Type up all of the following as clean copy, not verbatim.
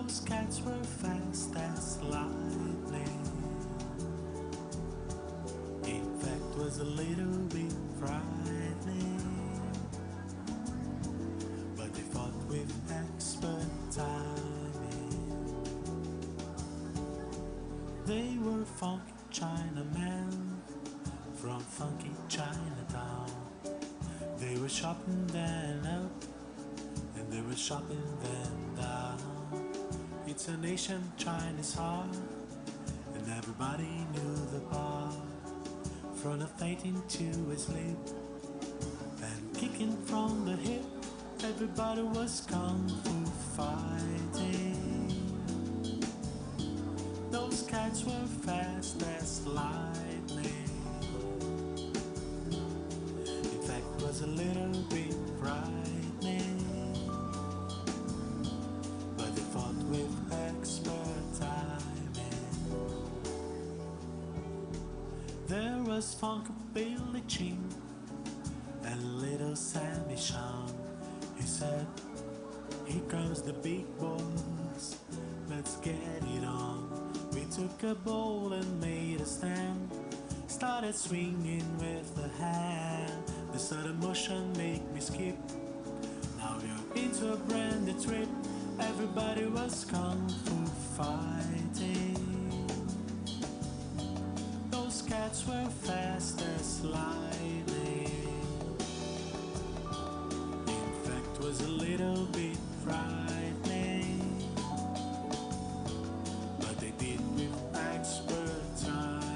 Those cats were fast as lightning. In fact, was a little bit frightening, but they fought with expert timing. They were funky Chinamen from funky Chinatown. They were shopping then up, and they were shopping then down. It's a nation, China's heart, and everybody knew the part. From a fainting to his lip, and kicking from the hip, everybody was kung fu fighting. Those cats were fast as lightning. In fact, it was a little bit frightening, but they fought with expert timing. There was Funky Billy Chin and little Sammy Shawn. He said, "Here comes the big boys, let's get it on." We took a bowl and made a stand, started swinging with the hand. The sudden motion made me skip. Now we're into a brand new trip. Everybody was kung fu fighting. Those cats were fast as lightning. In fact, it was a little bit frightening, but they did with expert timing.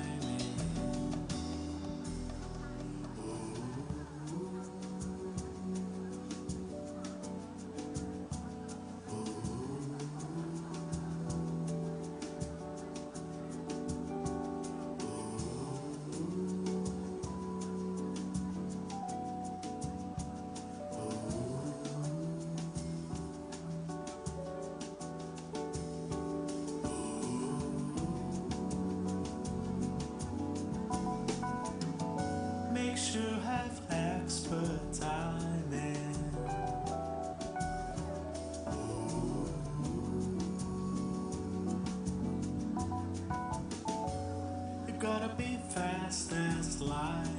Make sure have expert timing. You gotta be fast as lightning.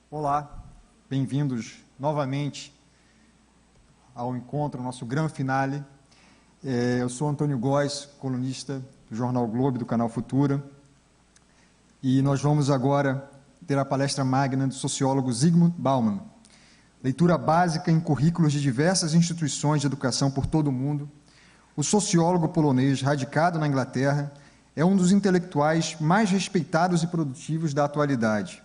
Olá, bem-vindos novamente ao encontro, nosso grande finale. Eu sou Antônio Góes, colunista do Jornal o Globo, do canal Futura, e nós vamos agora ter a palestra magna do sociólogo Zygmunt Bauman, leitura básica em currículos de diversas instituições de educação por todo o mundo. O sociólogo polonês, radicado na Inglaterra, é um dos intelectuais mais respeitados e produtivos da atualidade.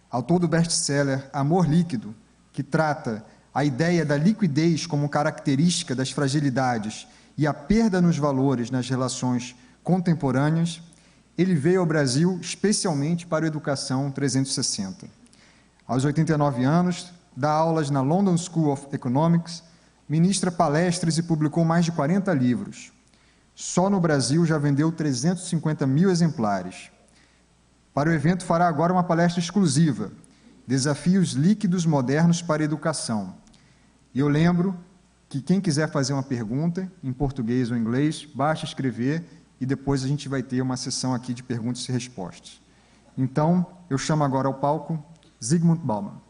Autor do best-seller Amor Líquido, que trata a ideia da liquidez como característica das fragilidades e a perda nos valores nas relações contemporâneas, ele veio ao Brasil especialmente para a Educação 360. Aos 89 anos, dá aulas na London School of Economics, ministra palestras e publicou mais de 40 livros. Só no Brasil já vendeu 350 mil exemplares. Para o evento fará agora uma palestra exclusiva, Desafios Líquidos Modernos para a Educação. E eu lembro que quem quiser fazer uma pergunta, em português ou inglês, basta escrever e depois a gente vai ter uma sessão aqui de perguntas e respostas. Então, eu chamo agora ao palco Zygmunt Bauman.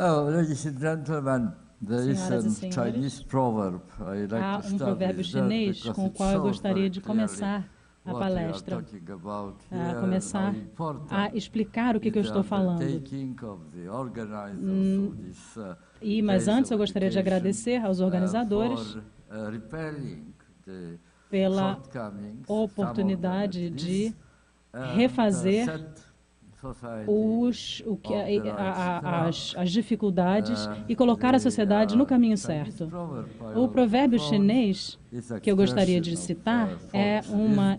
Oh, ladies and gentlemen, there is Senhoras e a senhores, Chinese proverb I like há to provérbio start with chinês because com o it qual eu shows gostaria very de clearly começar a what we are palestra, talking about a here, começar how important a explicar o que is eu the estou falando. undertaking of the organizers of this, Mas days antes of eu gostaria de education, agradecer aos organizadores for repairing the pela shortcomings, oportunidade some of them at de least, refazer set society as dificuldades e colocar a sociedade no caminho certo. O provérbio chinês que eu gostaria de citar é uma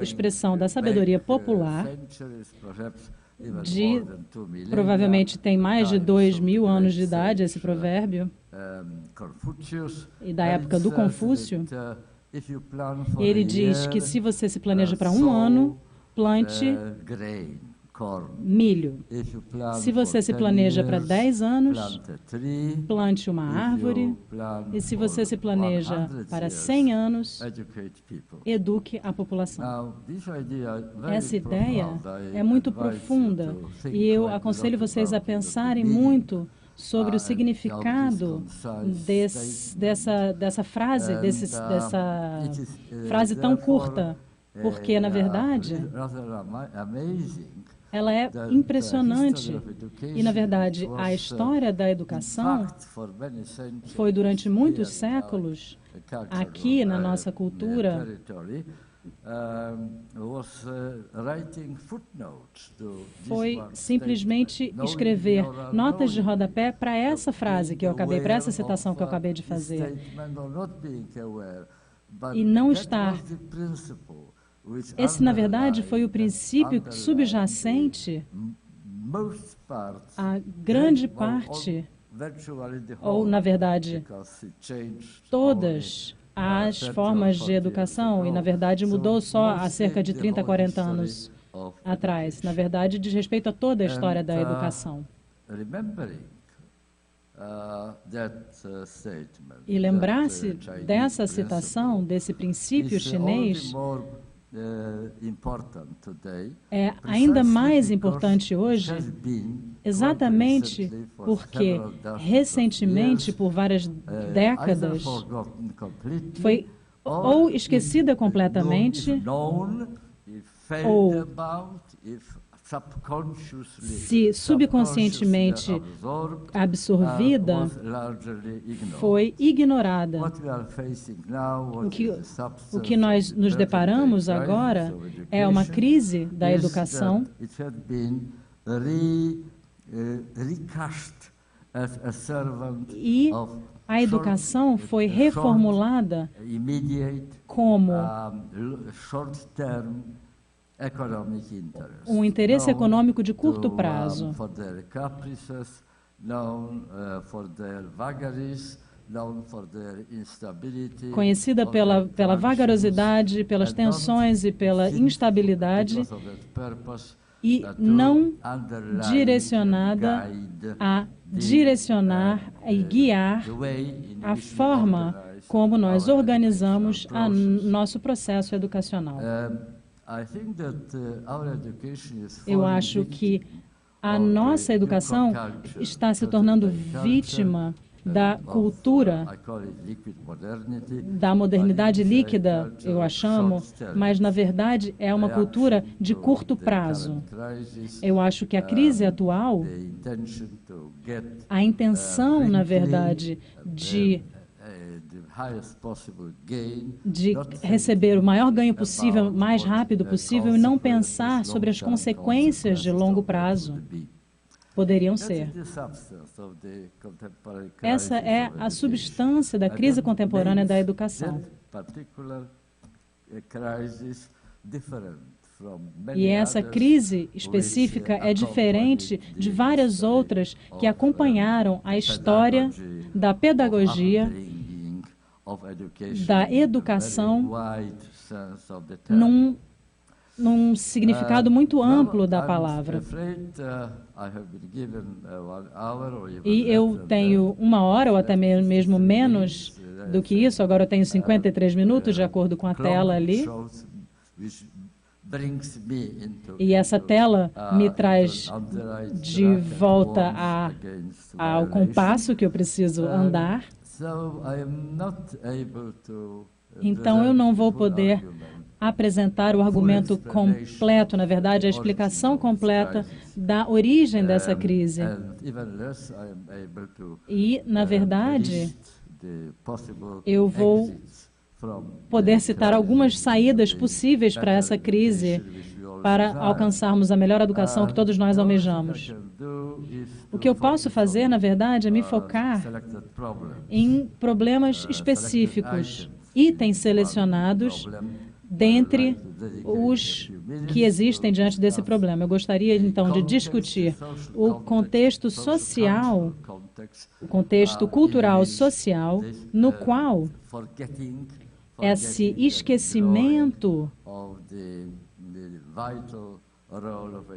expressão da sabedoria popular de, provavelmente tem mais de 2.000 anos de idade esse provérbio, e da época do Confúcio. Ele diz que se você se planeja para um ano, plante milho. Se você se planeja para 10 anos, plante uma árvore. E se você se planeja para 100 anos, eduque a população. Essa ideia é muito profunda e eu aconselho vocês a pensarem muito sobre o significado dessa frase, dessa frase tão curta, porque, na verdade, ela é impressionante e, na verdade, a história da educação foi, durante muitos séculos, aqui na nossa cultura, foi simplesmente escrever notas de rodapé para essa frase que eu acabei, para essa citação que eu acabei de fazer. E não estar... Esse, na verdade, foi o princípio subjacente a grande parte, ou, na verdade, todas as formas de educação, e, na verdade, mudou só há cerca de 30, 40 anos atrás. Na verdade, diz respeito a toda a história da educação. E lembrar-se dessa citação, desse princípio chinês, é ainda mais importante hoje, exatamente porque, recentemente, por várias décadas, foi ou esquecida completamente, ou, se subconscientemente absorvida, foi ignorada. O que nós nos deparamos agora é uma crise da educação e a educação foi reformulada como um interesse econômico de curto prazo, conhecida pela vagarosidade, pelas tensões e pela instabilidade, e não direcionada a direcionar e guiar a forma como nós organizamos nosso processo educacional. Eu acho que a nossa educação está se tornando vítima da cultura, da modernidade líquida, eu a chamo, mas, na verdade, é uma cultura de curto prazo. Eu acho que a crise atual, a intenção, na verdade, de receber o maior ganho possível, o mais rápido possível, e não pensar sobre as consequências de longo prazo. Poderiam ser. Essa é a substância da crise contemporânea da educação. E essa crise específica é diferente de várias outras que acompanharam a história da pedagogia, da educação, num significado muito amplo da palavra. E eu tenho 1 hora, ou até mesmo menos do que isso, agora eu tenho 53 minutos, de acordo com a tela ali. E essa tela me traz de volta ao compasso que eu preciso andar. Então, eu não vou poder apresentar o argumento completo, na verdade, a explicação completa da origem dessa crise. E, na verdade, eu vou poder citar algumas saídas possíveis para essa crise, para alcançarmos a melhor educação que todos nós almejamos. O que eu posso fazer, na verdade, é me focar em problemas específicos, itens selecionados dentre os que existem diante desse problema. Eu gostaria, então, de discutir o contexto social, o contexto cultural social, no qual esse esquecimento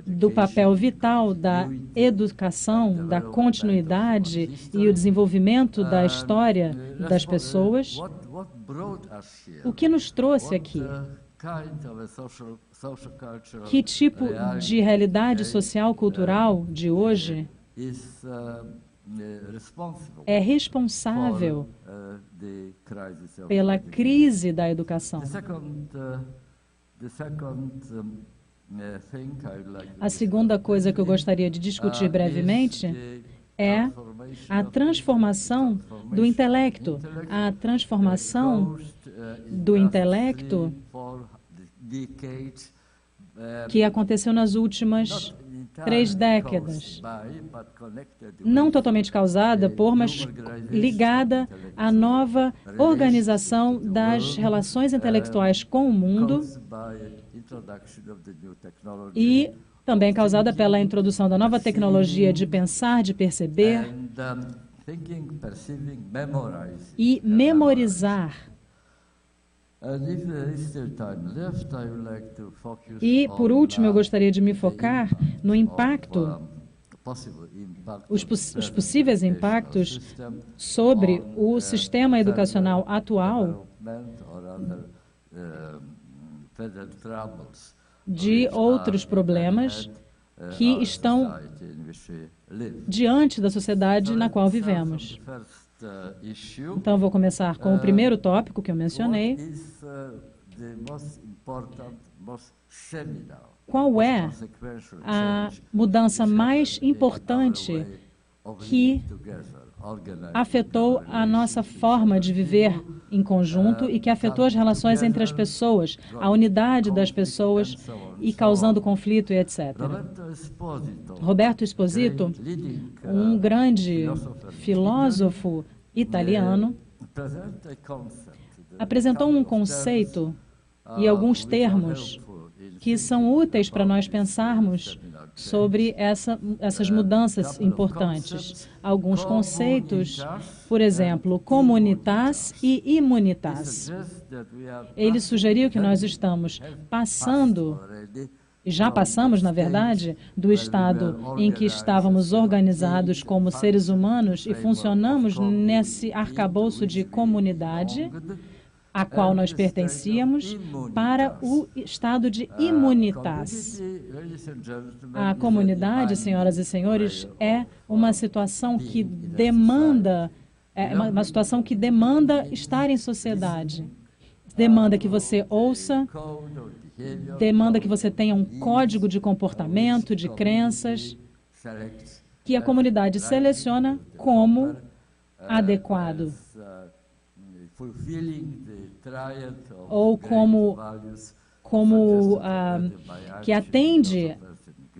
do papel vital da educação, da continuidade e o desenvolvimento da história das pessoas, o que nos trouxe aqui? Que tipo de realidade social cultural de hoje é responsável pela crise da educação? A segunda coisa que eu gostaria de discutir brevemente é a transformação do intelecto. A transformação do intelecto que aconteceu nas últimas 3 décadas. Não totalmente causada por, mas ligada à nova organização das relações intelectuais com o mundo e também causada pela introdução da nova tecnologia de pensar, de perceber e memorizar. E, por último, eu gostaria de me focar no impacto, os possíveis impactos sobre o sistema educacional atual de outros problemas que estão diante da sociedade na qual vivemos. Então, vou começar com o primeiro tópico que eu mencionei. Qual é a mudança mais importante que afetou a nossa forma de viver em conjunto e que afetou as relações entre as pessoas, a unidade das pessoas e causando conflito e etc. Roberto Esposito, um grande filósofo italiano, apresentou um conceito e alguns termos que são úteis para nós pensarmos sobre essas mudanças importantes. Alguns conceitos, por exemplo, comunitas e imunitas. Ele sugeriu que nós estamos passando, e já passamos, na verdade, do estado em que estávamos organizados como seres humanos e funcionamos nesse arcabouço de comunidade a qual nós pertencíamos, para o estado de imunitas. A comunidade, senhoras e senhores, é uma situação que demanda, estar em sociedade. Demanda que você ouça, demanda que você tenha um código de comportamento, de crenças, que a comunidade seleciona como adequado, ou que atende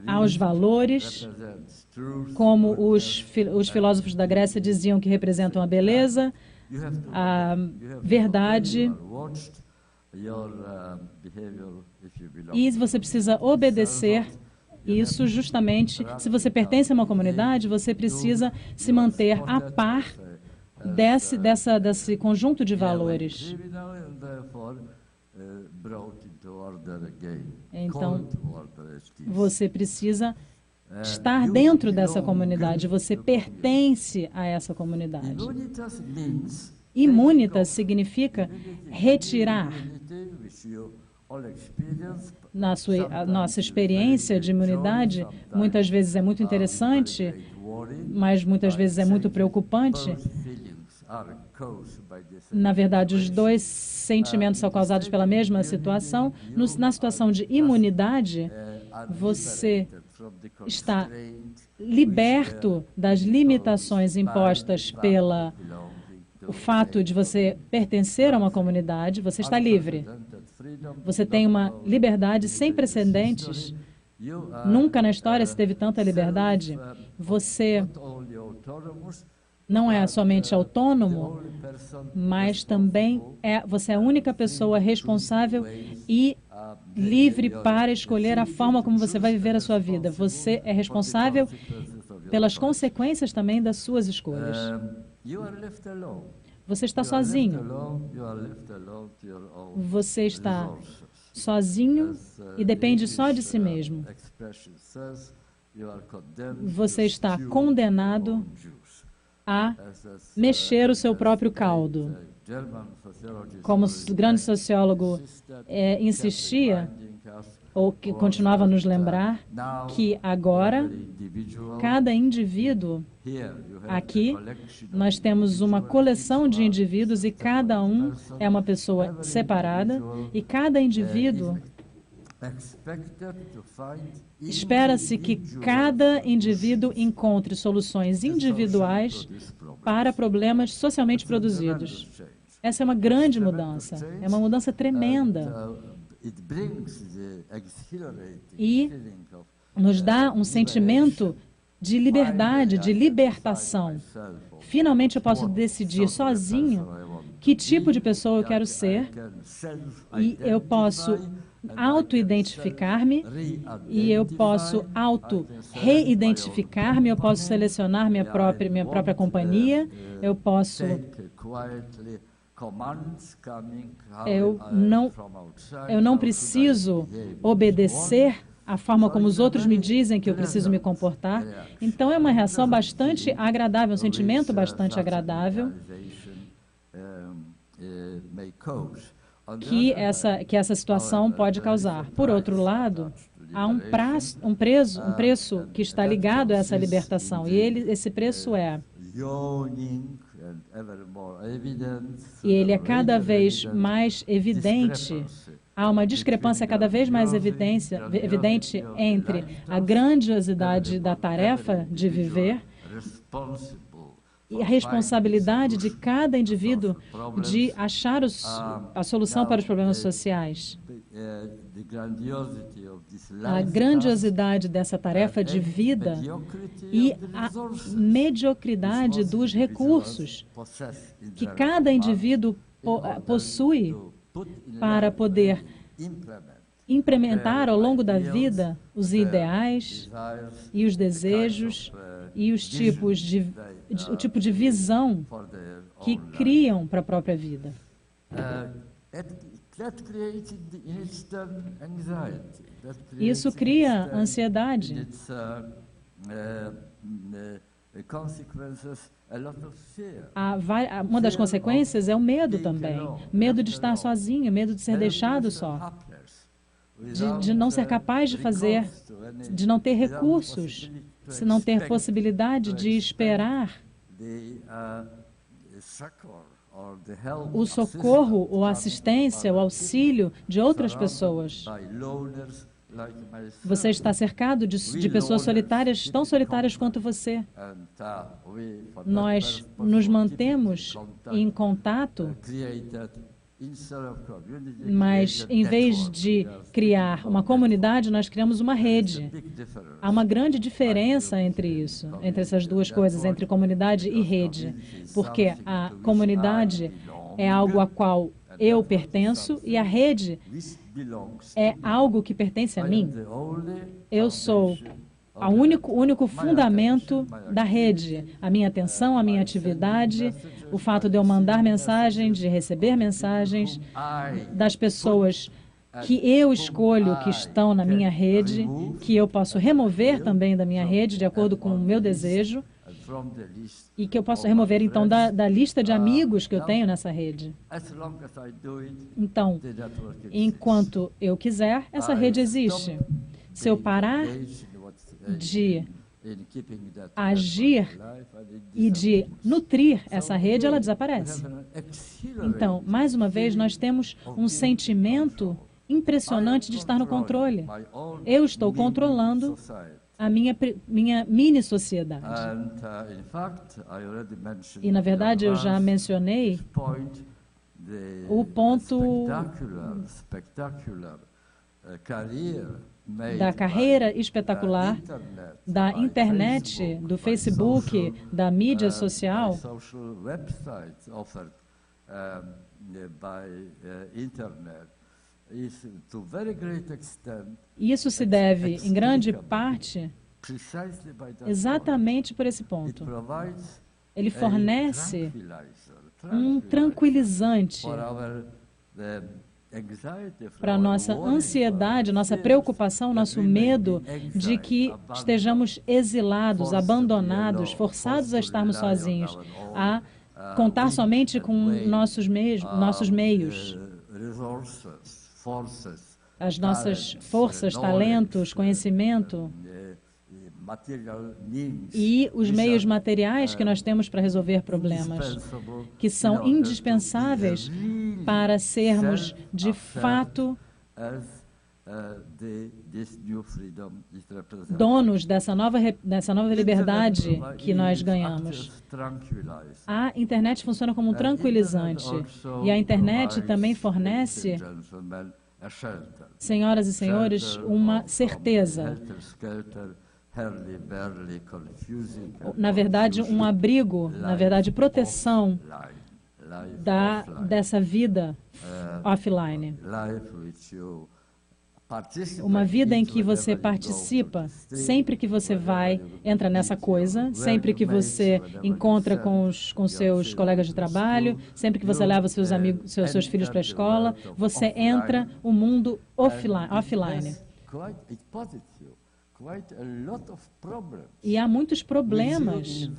aos valores, como os filósofos da Grécia diziam que representam a beleza, a verdade, e você precisa obedecer isso justamente. Se você pertence a uma comunidade, você precisa se manter a par desse conjunto de valores. Então, você precisa estar dentro dessa comunidade, você pertence a essa comunidade. Imunitas significa retirar, A nossa experiência de imunidade muitas vezes é muito interessante, mas muitas vezes é muito preocupante. Na verdade, os dois sentimentos são causados pela mesma situação. Na situação de imunidade, você está liberto das limitações impostas pelo fato de você pertencer a uma comunidade, você está livre. Você tem uma liberdade sem precedentes. Nunca na história se teve tanta liberdade. Você não é somente autônomo, mas também você é a única pessoa responsável e livre para escolher a forma como você vai viver a sua vida. Você é responsável pelas consequências também das suas escolhas. Você está sozinho. Você está sozinho e depende só de si mesmo. Você está condenado a mexer o seu próprio caldo. Como o grande sociólogo insistia, ou que continuava a nos lembrar, que agora, cada indivíduo, aqui, nós temos uma coleção de indivíduos e cada um é uma pessoa separada e cada indivíduo espera-se que cada indivíduo encontre soluções individuais para problemas socialmente produzidos. Essa é uma grande mudança, é uma mudança tremenda. E nos dá um sentimento de liberdade, de libertação. Finalmente eu posso decidir sozinho que tipo de pessoa eu quero ser e eu posso auto-identificar-me e eu posso auto-reidentificar-me, eu posso selecionar minha própria companhia, eu posso... Eu não preciso obedecer à forma como os outros me dizem que eu preciso me comportar. Então, é uma reação bastante agradável, um sentimento bastante agradável que essa situação pode causar. Por outro lado, há um preço que está ligado a essa libertação, e esse preço é... E ele é cada vez mais evidente. Há uma discrepância cada vez mais evidente entre a grandiosidade da tarefa de viver e a responsabilidade de cada indivíduo de achar a solução para os problemas sociais. A grandiosidade dessa tarefa de vida e a mediocridade dos recursos que cada indivíduo possui para poder implementar ao longo da vida os ideais e os desejos e o tipo de visão que criam para a própria vida. Isso cria ansiedade. Uma das consequências é o medo também. Medo de estar sozinho, medo de ser deixado só. De não ser capaz de fazer, de não ter recursos, se não ter possibilidade de esperar o socorro, ou assistência, o auxílio de outras pessoas. Você está cercado de pessoas solitárias, tão solitárias quanto você. Nós nos mantemos em contato, mas em vez de criar uma comunidade, nós criamos uma rede. Há uma grande diferença entre isso, entre essas duas coisas, entre comunidade e rede, porque a comunidade é algo a qual eu pertenço e a rede é algo que pertence a mim. Eu sou o único fundamento da rede. A minha atenção, a minha atividade, o fato de eu mandar mensagens, de receber mensagens das pessoas que eu escolho que estão na minha rede, que eu posso remover também da minha rede, de acordo com o meu desejo. e que eu posso remover, então, da lista de amigos que eu tenho nessa rede. Então, enquanto eu quiser, essa rede existe. Se eu parar de agir e de nutrir essa rede, ela desaparece. Então, mais uma vez, nós temos um sentimento impressionante de estar no controle. Eu estou controlando a minha mini sociedade. E, na verdade, eu já mencionei o ponto da carreira espetacular da internet, do Facebook, da mídia social, isso se deve, em grande parte, exatamente por esse ponto. Ele fornece um tranquilizante para a nossa ansiedade, nossa preocupação, nosso medo de que estejamos exilados, abandonados, forçados a estarmos sozinhos, a contar somente com nossos meios, as nossas forças, talentos, conhecimento e os meios materiais que nós temos para resolver problemas, que são indispensáveis para sermos, de fato, donos dessa nova liberdade que nós ganhamos. A internet funciona como um tranquilizante e a internet também fornece, senhoras e senhores, uma certeza. Na verdade, um abrigo, na verdade, proteção dessa vida offline. Uma vida em que você participa, sempre que você entra nessa coisa, sempre que você encontra com seus colegas de trabalho, sempre que você leva seus amigos, seus filhos para a escola, você entra o mundo offline. E há muitos problemas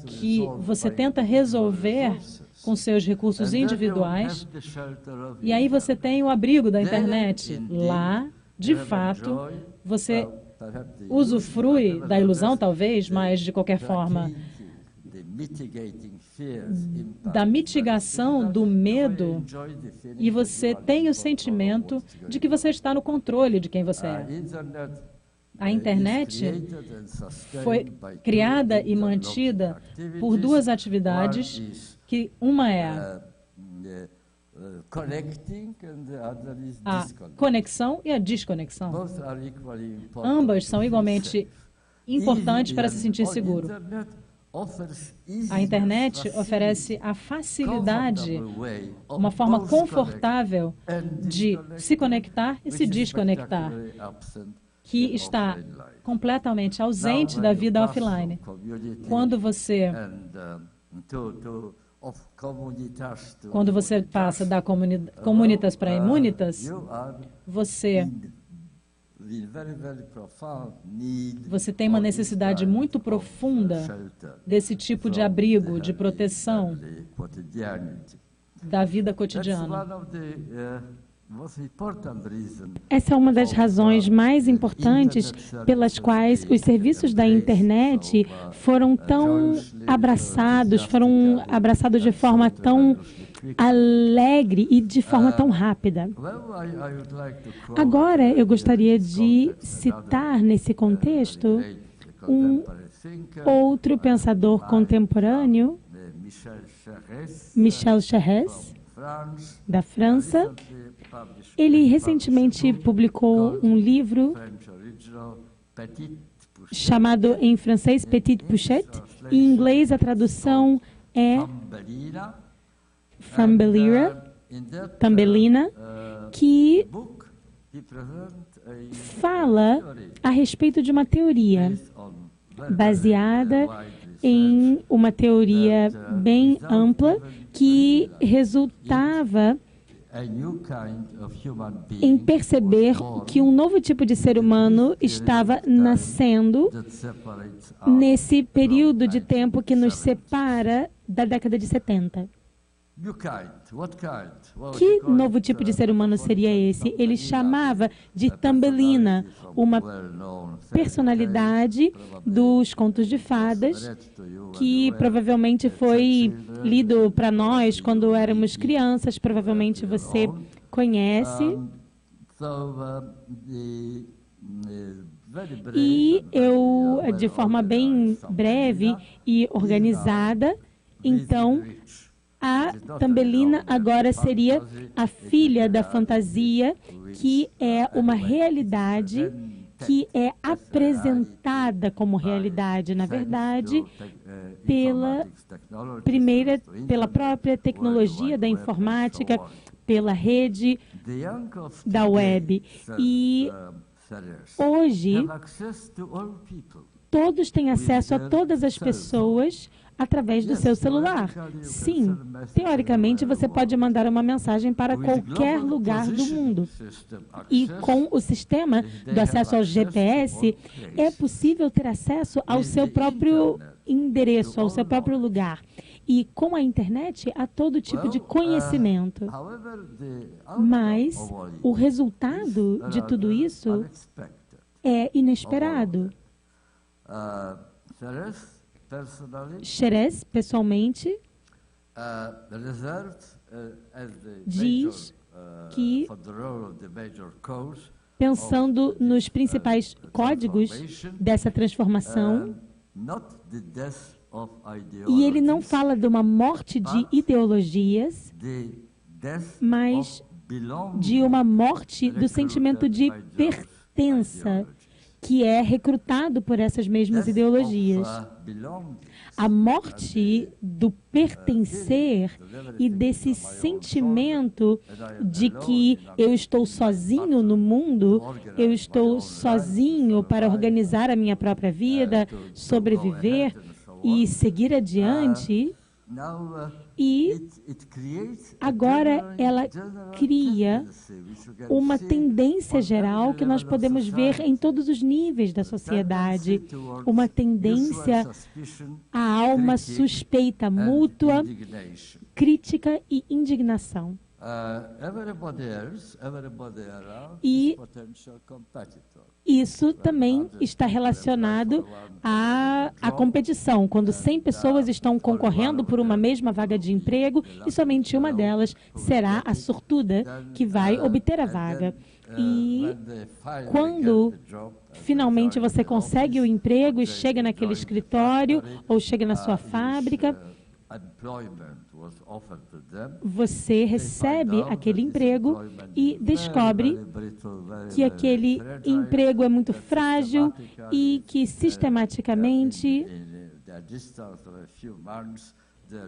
que você tenta resolver com seus recursos individuais, e aí você tem o abrigo da internet. Lá, de fato, você usufrui da ilusão, talvez, mas, de qualquer forma, da mitigação do medo, e você tem o sentimento de que você está no controle de quem você é. A internet foi criada e mantida por duas atividades, que uma é a conexão e a desconexão. Ambas são igualmente importantes para se sentir seguro. A internet oferece a facilidade, uma forma confortável de se conectar e se desconectar, que está completamente ausente da vida offline. Quando você passa da comunitas para imunitas, você tem uma necessidade muito profunda desse tipo de abrigo, de proteção da vida cotidiana. Essa é uma das razões mais importantes pelas quais os serviços da internet foram abraçados de forma tão alegre e de forma tão rápida. Agora, eu gostaria de citar nesse contexto um outro pensador contemporâneo, Michel Serres, da França. Ele recentemente publicou um livro chamado em francês Petite Pouchette, e em inglês a tradução é Thumbelina, que fala a respeito de uma teoria baseada em uma teoria bem ampla que resultava em perceber que um novo tipo de ser humano estava nascendo nesse período de tempo que nos separa da década de 70. Que novo tipo de ser humano seria esse? Ele chamava de Thumbelina, uma personalidade dos contos de fadas que provavelmente foi lido para nós quando éramos crianças, provavelmente você conhece. E eu, de forma bem breve e organizada, então, a Thumbelina agora seria a filha da fantasia, que é uma realidade que é apresentada como realidade, na verdade, pela própria tecnologia da informática, pela rede da web. E hoje, todos têm acesso a todas as pessoas através do seu celular. Sim, teoricamente você pode mandar uma mensagem para qualquer lugar do mundo. E com o sistema do acesso ao GPS, é possível ter acesso ao seu próprio endereço, ao seu próprio lugar. E com a internet, há todo tipo de conhecimento. Mas o resultado de tudo isso é inesperado. Xerez, pessoalmente, diz que, pensando nos principais códigos dessa transformação, e ele não fala de uma morte de ideologias, mas de uma morte do sentimento de pertença, que é recrutado por essas mesmas ideologias. A morte do pertencer e desse sentimento de que eu estou sozinho no mundo, eu estou sozinho para organizar a minha própria vida, sobreviver e seguir adiante. E agora ela cria uma tendência geral que nós podemos ver em todos os níveis da sociedade, uma tendência à uma suspeita mútua, crítica e indignação. E isso também está relacionado à competição, quando 100 pessoas estão concorrendo por uma mesma vaga de emprego e somente uma delas será a sortuda que vai obter a vaga. E quando finalmente você consegue o emprego e chega naquele escritório ou chega na sua fábrica, você recebe aquele emprego e descobre que aquele emprego é muito frágil e que sistematicamente,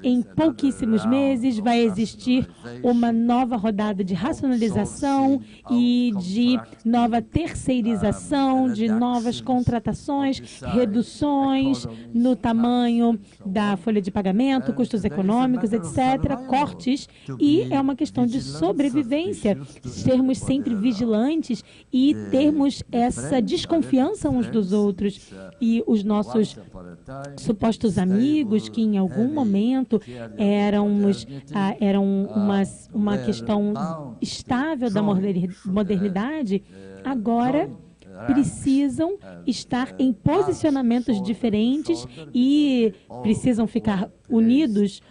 em pouquíssimos meses, vai existir uma nova rodada de racionalização e de nova terceirização, de novas contratações, reduções no tamanho da folha de pagamento, custos econômicos, etc., cortes, e é uma questão de sobrevivência, sermos sempre vigilantes e termos essa desconfiança uns dos outros. E os nossos supostos amigos, que em algum momento eram uma questão estável da modernidade, agora precisam estar em posicionamentos diferentes e precisam ficar unidos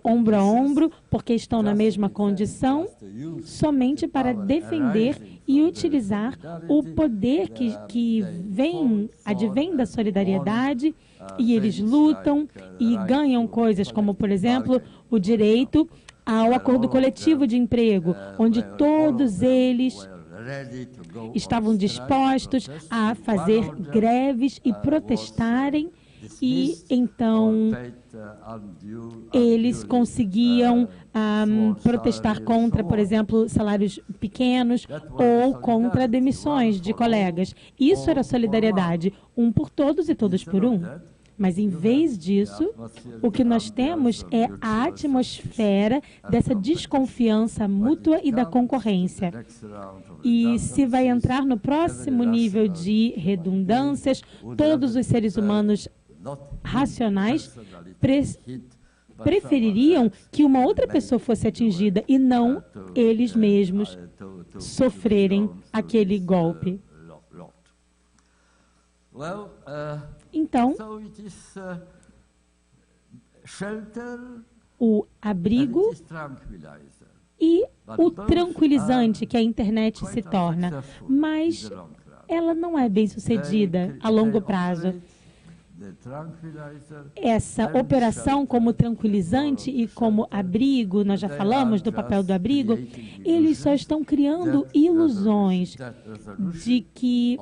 ombro a ombro, porque estão na mesma condição, somente para defender e utilizar o poder que advém da solidariedade, e eles lutam e ganham coisas como, por exemplo, o direito ao acordo coletivo de emprego, onde todos eles estavam dispostos a fazer greves e protestarem, e então eles conseguiam protestar contra, por exemplo, salários pequenos ou contra demissões de colegas. Isso era solidariedade, um por todos e todos por um. Mas, em vez disso, o que nós temos é a atmosfera dessa desconfiança mútua e da concorrência. E se vai entrar no próximo nível de redundâncias, todos os seres humanos racionais prefeririam que uma outra pessoa fosse atingida e não eles mesmos sofrerem aquele golpe. Então, o abrigo e o tranquilizante que a internet se torna, mas ela não é bem-sucedida a longo prazo. Essa operação como tranquilizante e como abrigo, nós já falamos do papel do abrigo, eles só estão criando ilusões de que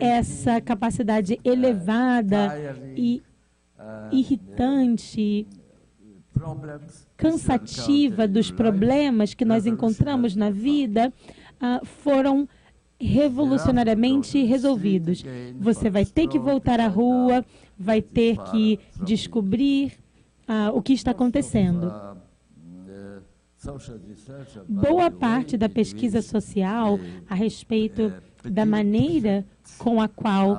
essa capacidade elevada e irritante, cansativa dos problemas que nós encontramos na vida foram revolucionariamente resolvidos. Você vai ter que voltar à rua, vai ter que descobrir o que está acontecendo. Boa parte da pesquisa social a respeito da maneira com a qual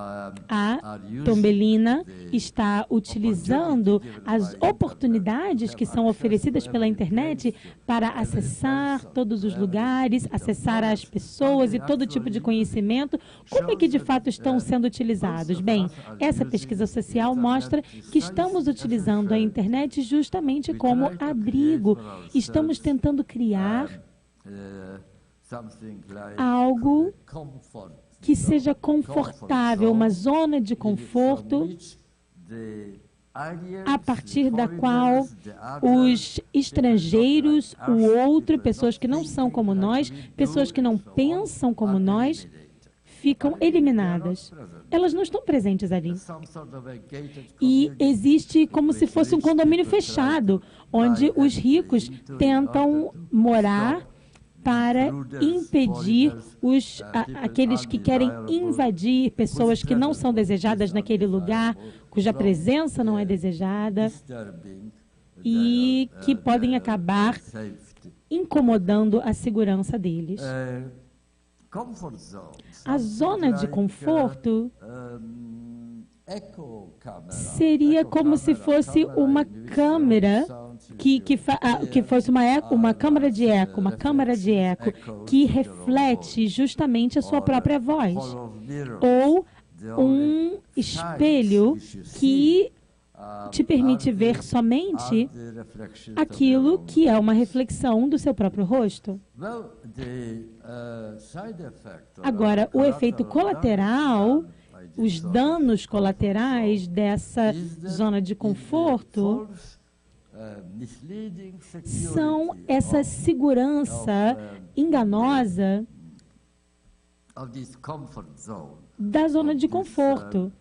a Tombellina está utilizando as oportunidades que são oferecidas pela internet para acessar todos os lugares, acessar as pessoas e todo tipo de conhecimento, como é que de fato estão sendo utilizados? Bem, essa pesquisa social mostra que estamos utilizando a internet justamente como abrigo. Estamos tentando criar algo que seja confortável, uma zona de conforto a partir da qual os estrangeiros, o outro, pessoas que não são como nós, pessoas que não pensam como nós, ficam eliminadas. Elas não estão presentes ali. E existe como se fosse um condomínio fechado, onde os ricos tentam morar para impedir aqueles que querem invadir, pessoas que não são desejadas naquele lugar, cuja presença não é desejada e que podem acabar incomodando a segurança deles. A zona de conforto seria como se fosse uma câmera que fosse uma câmara de eco, que reflete justamente a sua própria voz, ou um espelho que te permite ver somente aquilo que é uma reflexão do seu próprio rosto. Agora, o efeito colateral, os danos colaterais dessa zona de conforto são essa segurança enganosa da zona de conforto,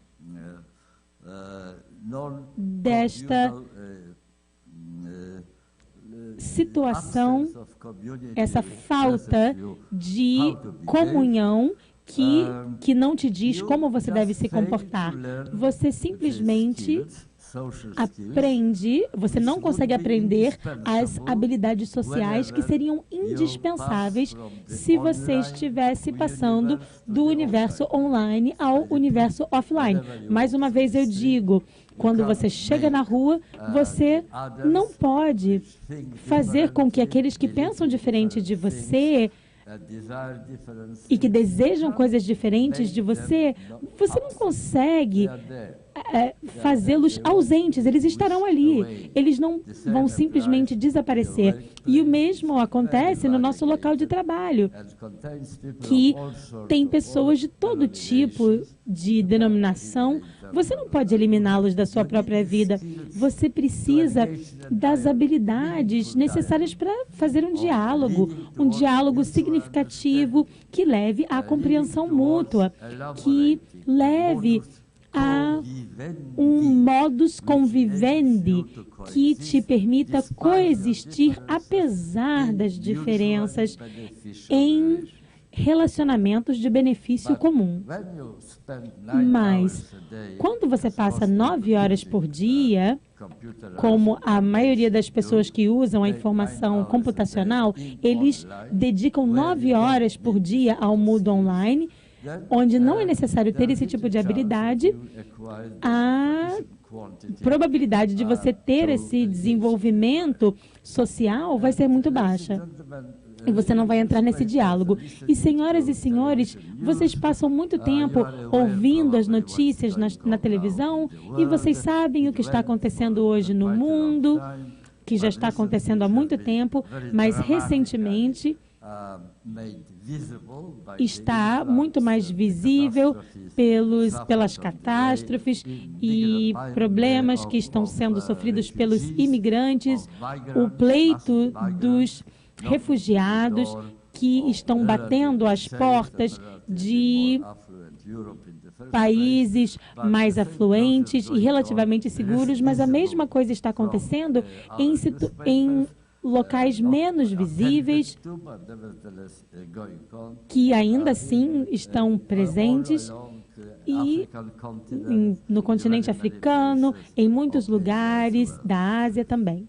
desta situação, essa falta de comunhão que não te diz como você deve se comportar. Você simplesmente aprende, você não consegue aprender as habilidades sociais que seriam indispensáveis se você estivesse passando do universo online ao universo offline. Mais uma vez eu digo, quando você chega na rua, você não pode fazer com que aqueles que pensam diferente de você e que desejam coisas diferentes de você, você não consegue fazê-los ausentes, eles estarão ali, eles não vão simplesmente desaparecer. E o mesmo acontece no nosso local de trabalho, que tem pessoas de todo tipo de denominação. Você não pode eliminá-los da sua própria vida. Você precisa das habilidades necessárias para fazer um diálogo significativo que leve à compreensão mútua, que leve a um modus convivendi que te permita coexistir apesar das diferenças em relacionamentos de benefício comum. Mas, quando você passa 9 horas por dia, como a maioria das pessoas que usam a informação computacional, eles dedicam 9 horas por dia ao Moodle online, onde não é necessário ter esse tipo de habilidade, a probabilidade de você ter esse desenvolvimento social vai ser muito baixa. E você não vai entrar nesse diálogo. E, senhoras e senhores, vocês passam muito tempo ouvindo as notícias na televisão e vocês sabem o que está acontecendo hoje no mundo, que já está acontecendo há muito tempo, mas recentemente está muito mais visível pelas catástrofes e problemas que estão sendo sofridos pelos imigrantes, o pleito dos refugiados que estão batendo às portas de países mais afluentes e relativamente seguros, mas a mesma coisa está acontecendo em locais menos visíveis, que ainda assim estão presentes, e no continente africano, em muitos lugares da Ásia também.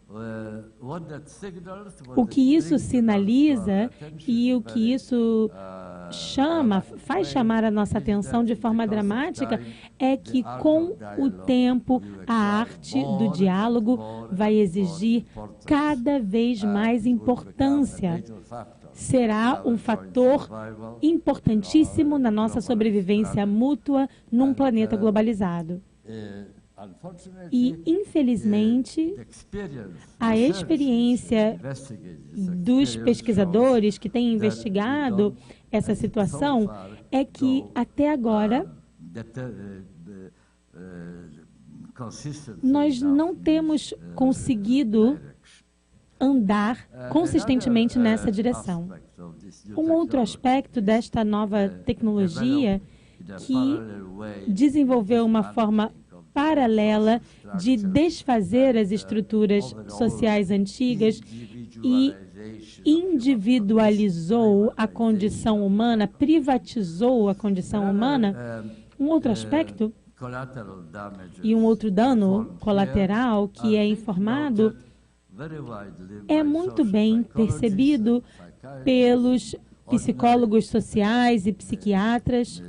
O que isso sinaliza e o que isso faz chamar a nossa atenção de forma dramática é que, com o tempo, a arte do diálogo vai exigir cada vez mais importância. Será um fator importantíssimo na nossa sobrevivência mútua num planeta globalizado. E, infelizmente, a experiência dos pesquisadores que têm investigado essa situação é que, até agora, nós não temos conseguido andar consistentemente nessa direção. Um outro aspecto desta nova tecnologia que desenvolveu uma forma paralela de desfazer as estruturas sociais antigas e individualizou a condição humana, privatizou a condição humana. Um outro aspecto e um outro dano colateral que é informado é muito bem percebido pelos psicólogos sociais e psiquiatras,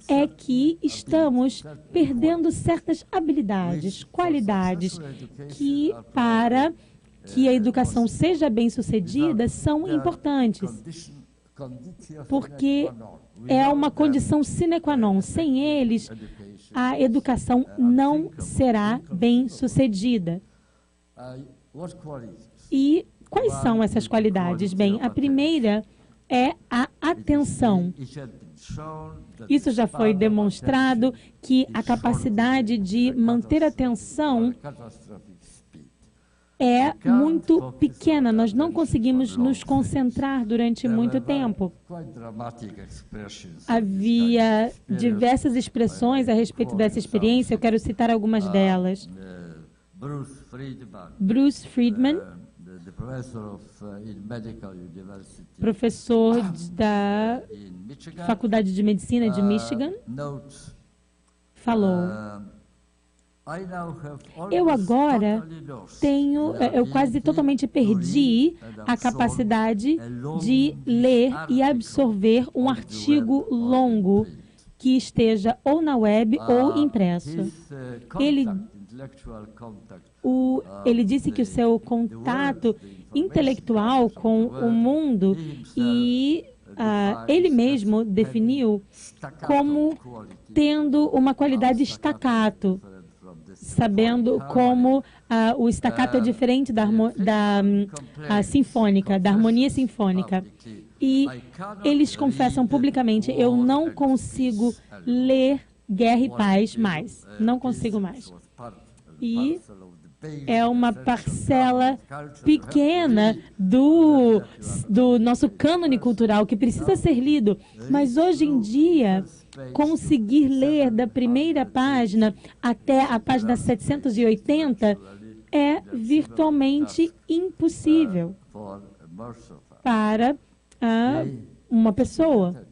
é que estamos perdendo certas habilidades, qualidades, que, para que a educação seja bem-sucedida, são importantes, porque é uma condição sine qua non. Sem eles, a educação não será bem-sucedida. E quais são essas qualidades? Bem, a primeira é a atenção. Isso já foi demonstrado que a capacidade de manter a atenção é muito pequena. Nós não conseguimos nos concentrar durante muito tempo. Havia diversas expressões a respeito dessa experiência. Eu quero citar algumas delas. Bruce Friedman, professor da Faculdade de Medicina de Michigan, falou: eu agora eu quase totalmente perdi a capacidade de ler e absorver um artigo longo que esteja ou na web ou impresso. Ele disse que o seu contato intelectual com o mundo, e ele mesmo definiu como tendo uma qualidade staccato, sabendo como o staccato é diferente da sinfônica, da harmonia sinfônica. E eles confessam publicamente: eu não consigo ler Guerra e Paz mais, não consigo mais. E é uma parcela pequena do nosso cânone cultural que precisa ser lido, mas hoje em dia, conseguir ler da primeira página até a página 780 é virtualmente impossível. para uma pessoa.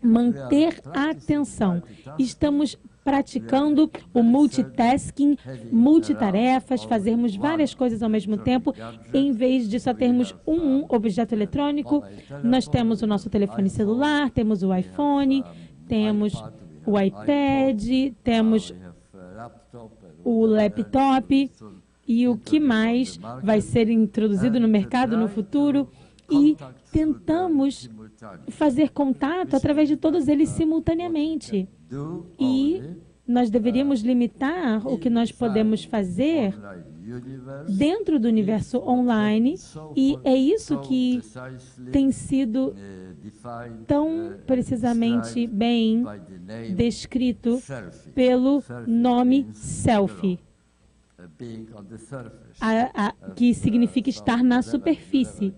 Manter a atenção. Estamos praticando o multitasking, multitarefas, fazermos várias coisas ao mesmo tempo, em vez de só termos um objeto eletrônico. Nós temos o nosso telefone celular, temos o iPhone, temos o iPad, temos o laptop e o que mais vai ser introduzido no mercado no futuro, e tentamos fazer contato através de todos eles simultaneamente. E nós deveríamos limitar o que nós podemos fazer dentro do universo online, e é isso que tem sido tão precisamente bem descrito pelo nome selfie, que significa estar na superfície.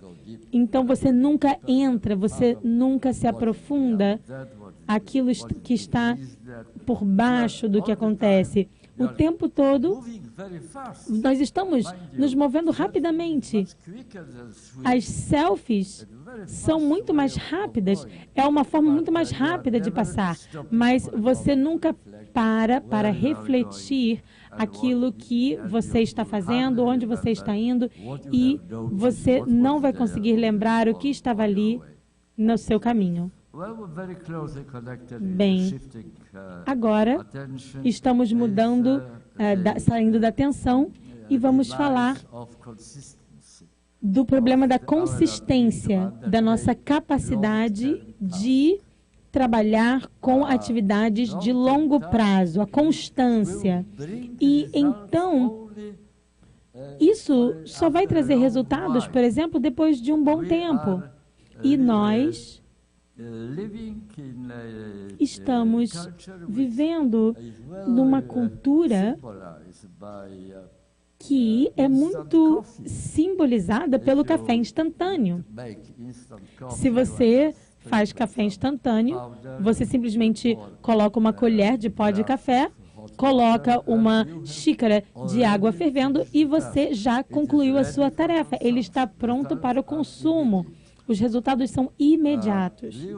Então, você nunca entra, você nunca se aprofunda aquilo que está por baixo do que acontece. O tempo todo, nós estamos nos movendo rapidamente. As selfies são muito mais rápidas, é uma forma muito mais rápida de passar, mas você nunca para refletir aquilo que você está fazendo, onde você está indo, e você não vai conseguir lembrar o que estava ali no seu caminho. Bem, agora estamos mudando, saindo da atenção, e vamos falar do problema da consistência, da nossa capacidade de trabalhar com atividades de longo prazo, a constância. E então, isso só vai trazer resultados, por exemplo, depois de um bom tempo. E nós estamos vivendo numa cultura que é muito simbolizada pelo café instantâneo. Se você faz café instantâneo, você simplesmente coloca uma colher de pó de café, coloca uma xícara de água fervendo e você já concluiu a sua tarefa. Ele está pronto para o consumo. Os resultados são imediatos.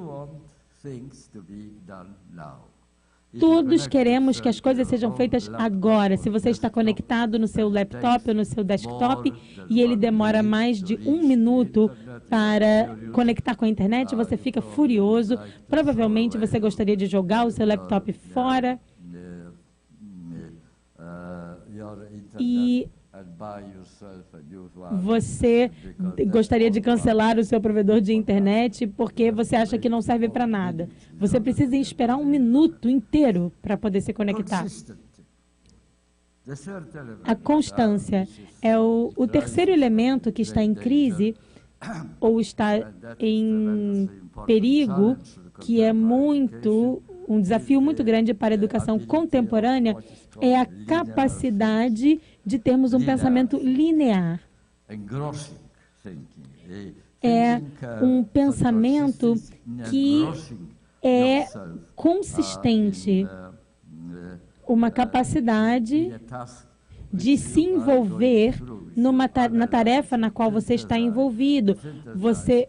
Todos queremos que as coisas sejam feitas agora. Se você está conectado no seu laptop ou no seu desktop e ele demora mais de 1 minuto para conectar com a internet, você fica furioso. Provavelmente você gostaria de jogar o seu laptop fora. E você gostaria de cancelar o seu provedor de internet porque você acha que não serve para nada. Você precisa esperar 1 minuto inteiro para poder se conectar. A constância é o terceiro elemento que está em crise ou está em perigo, que é um desafio muito grande para a educação contemporânea, é a capacidade de termos um pensamento linear. É um pensamento que é consistente, uma capacidade de se envolver na tarefa na qual você está envolvido. Você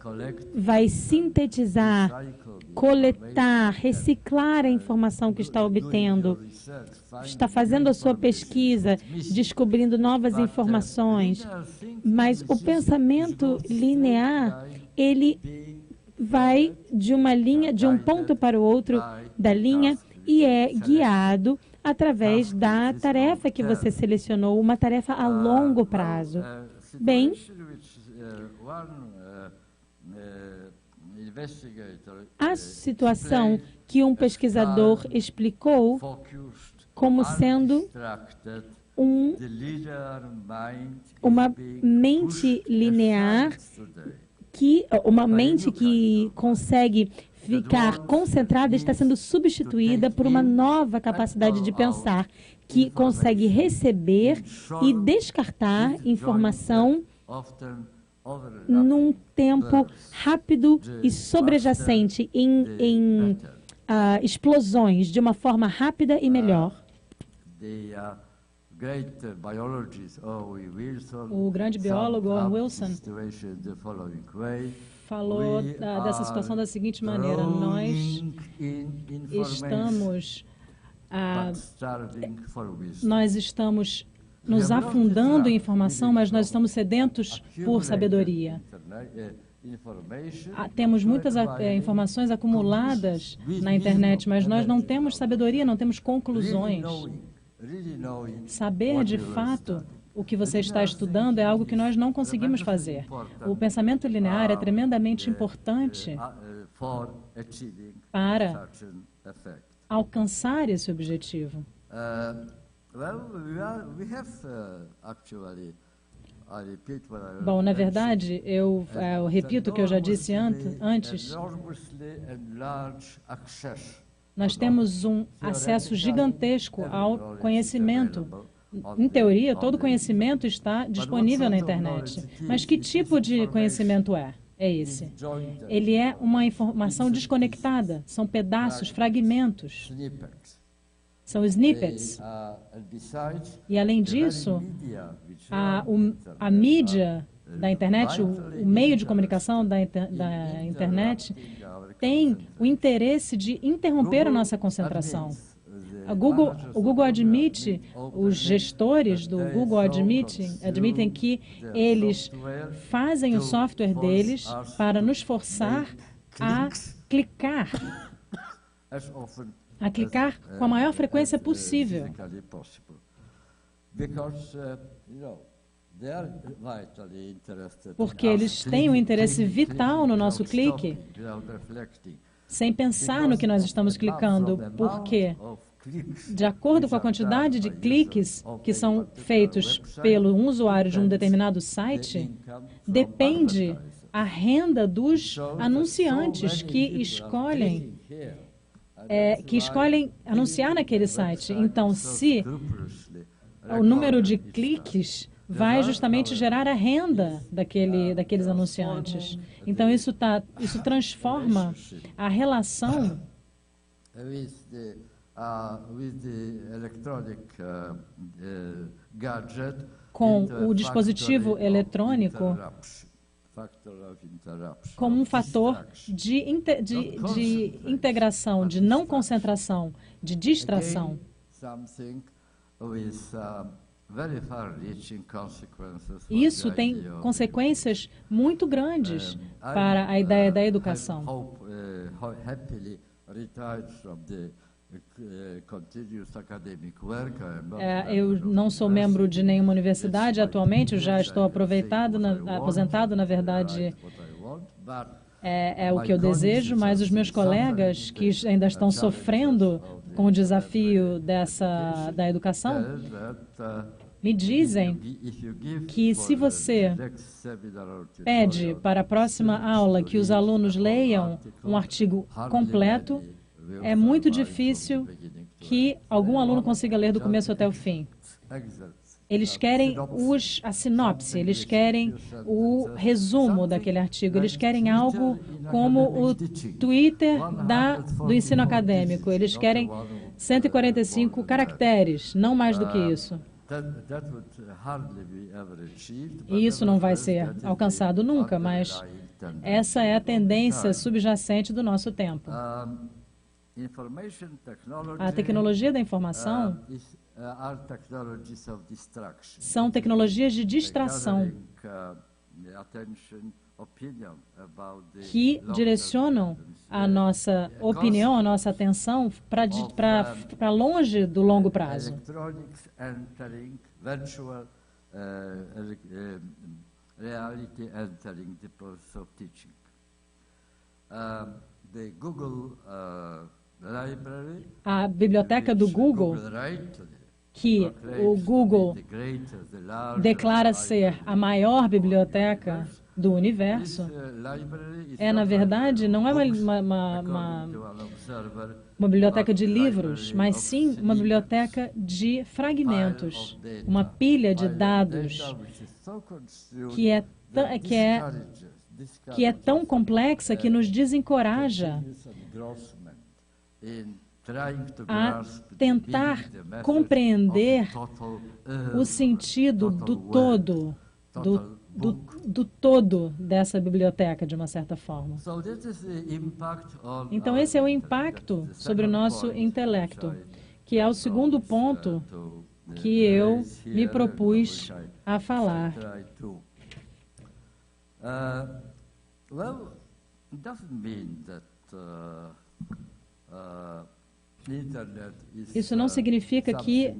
vai sintetizar, coletar, reciclar a informação que está obtendo. Está fazendo a sua pesquisa, descobrindo novas informações. Mas o pensamento linear, ele vai de uma linha, de um ponto para o outro da linha, e é guiado através da tarefa que você selecionou, uma tarefa a longo prazo. Bem, a situação que um pesquisador explicou como sendo uma mente linear, uma mente que consegue ficar concentrada está sendo substituída por uma nova capacidade de pensar, que consegue receber e descartar informação num tempo rápido e sobrejacente, em explosões, de uma forma rápida e melhor. O grande biólogo Owen Wilson falou dessa situação da seguinte maneira: nós estamos nos afundando em informação, mas nós estamos sedentos por sabedoria. Temos muitas informações acumuladas na internet, mas nós não temos sabedoria, não temos conclusões. Saber de fato o que você está estudando é algo que nós não conseguimos fazer. O pensamento linear é tremendamente importante para alcançar esse objetivo. Bom, na verdade, eu repito o que eu já disse antes. Nós temos um acesso gigantesco ao conhecimento. Em teoria, todo conhecimento está disponível na internet. Mas que tipo de conhecimento é? É esse. Ele é uma informação desconectada. São pedaços, fragmentos. São snippets. E, além disso, a mídia da internet, o meio de comunicação da internet, tem o interesse de interromper a nossa concentração. O Google admite, os gestores do Google admitem que eles fazem o software deles para nos forçar a clicar com a maior frequência possível. Porque eles têm um interesse vital no nosso clique, sem pensar no que nós estamos clicando, porque, de acordo com a quantidade de cliques que são feitos pelo usuário de um determinado site, depende a renda dos anunciantes que escolhem anunciar naquele site. Então, se o número de cliques vai justamente gerar a renda daqueles anunciantes. Então, isso transforma a relação com o dispositivo eletrônico como um fator de integração, de não concentração, de distração. Isso tem consequências muito grandes para a ideia da educação. Eu não sou membro de nenhuma universidade atualmente, eu já estou aposentado, na verdade, é o que eu desejo, mas os meus colegas que ainda estão sofrendo com o desafio da educação me dizem que se você pede para a próxima aula que os alunos leiam um artigo completo, é muito difícil que algum aluno consiga ler do começo até o fim. Eles querem a sinopse, eles querem o resumo daquele artigo, eles querem algo como o Twitter do ensino acadêmico, eles querem 145 caracteres, não mais do que isso. E isso não vai ser alcançado nunca, mas essa é a tendência subjacente do nosso tempo. A tecnologia da informação são tecnologias de distração que direcionam a nossa opinião, a nossa atenção para longe do longo prazo. A biblioteca do Google, que o Google declara ser a maior biblioteca do universo, na verdade, não é uma biblioteca de livros, mas sim uma biblioteca de fragmentos, uma pilha de dados que é tão complexa que nos desencoraja a tentar compreender o sentido do todo, do todo dessa biblioteca, de uma certa forma. Então, esse é o impacto sobre o nosso intelecto, que é o segundo ponto que eu me propus a falar. Isso não significa que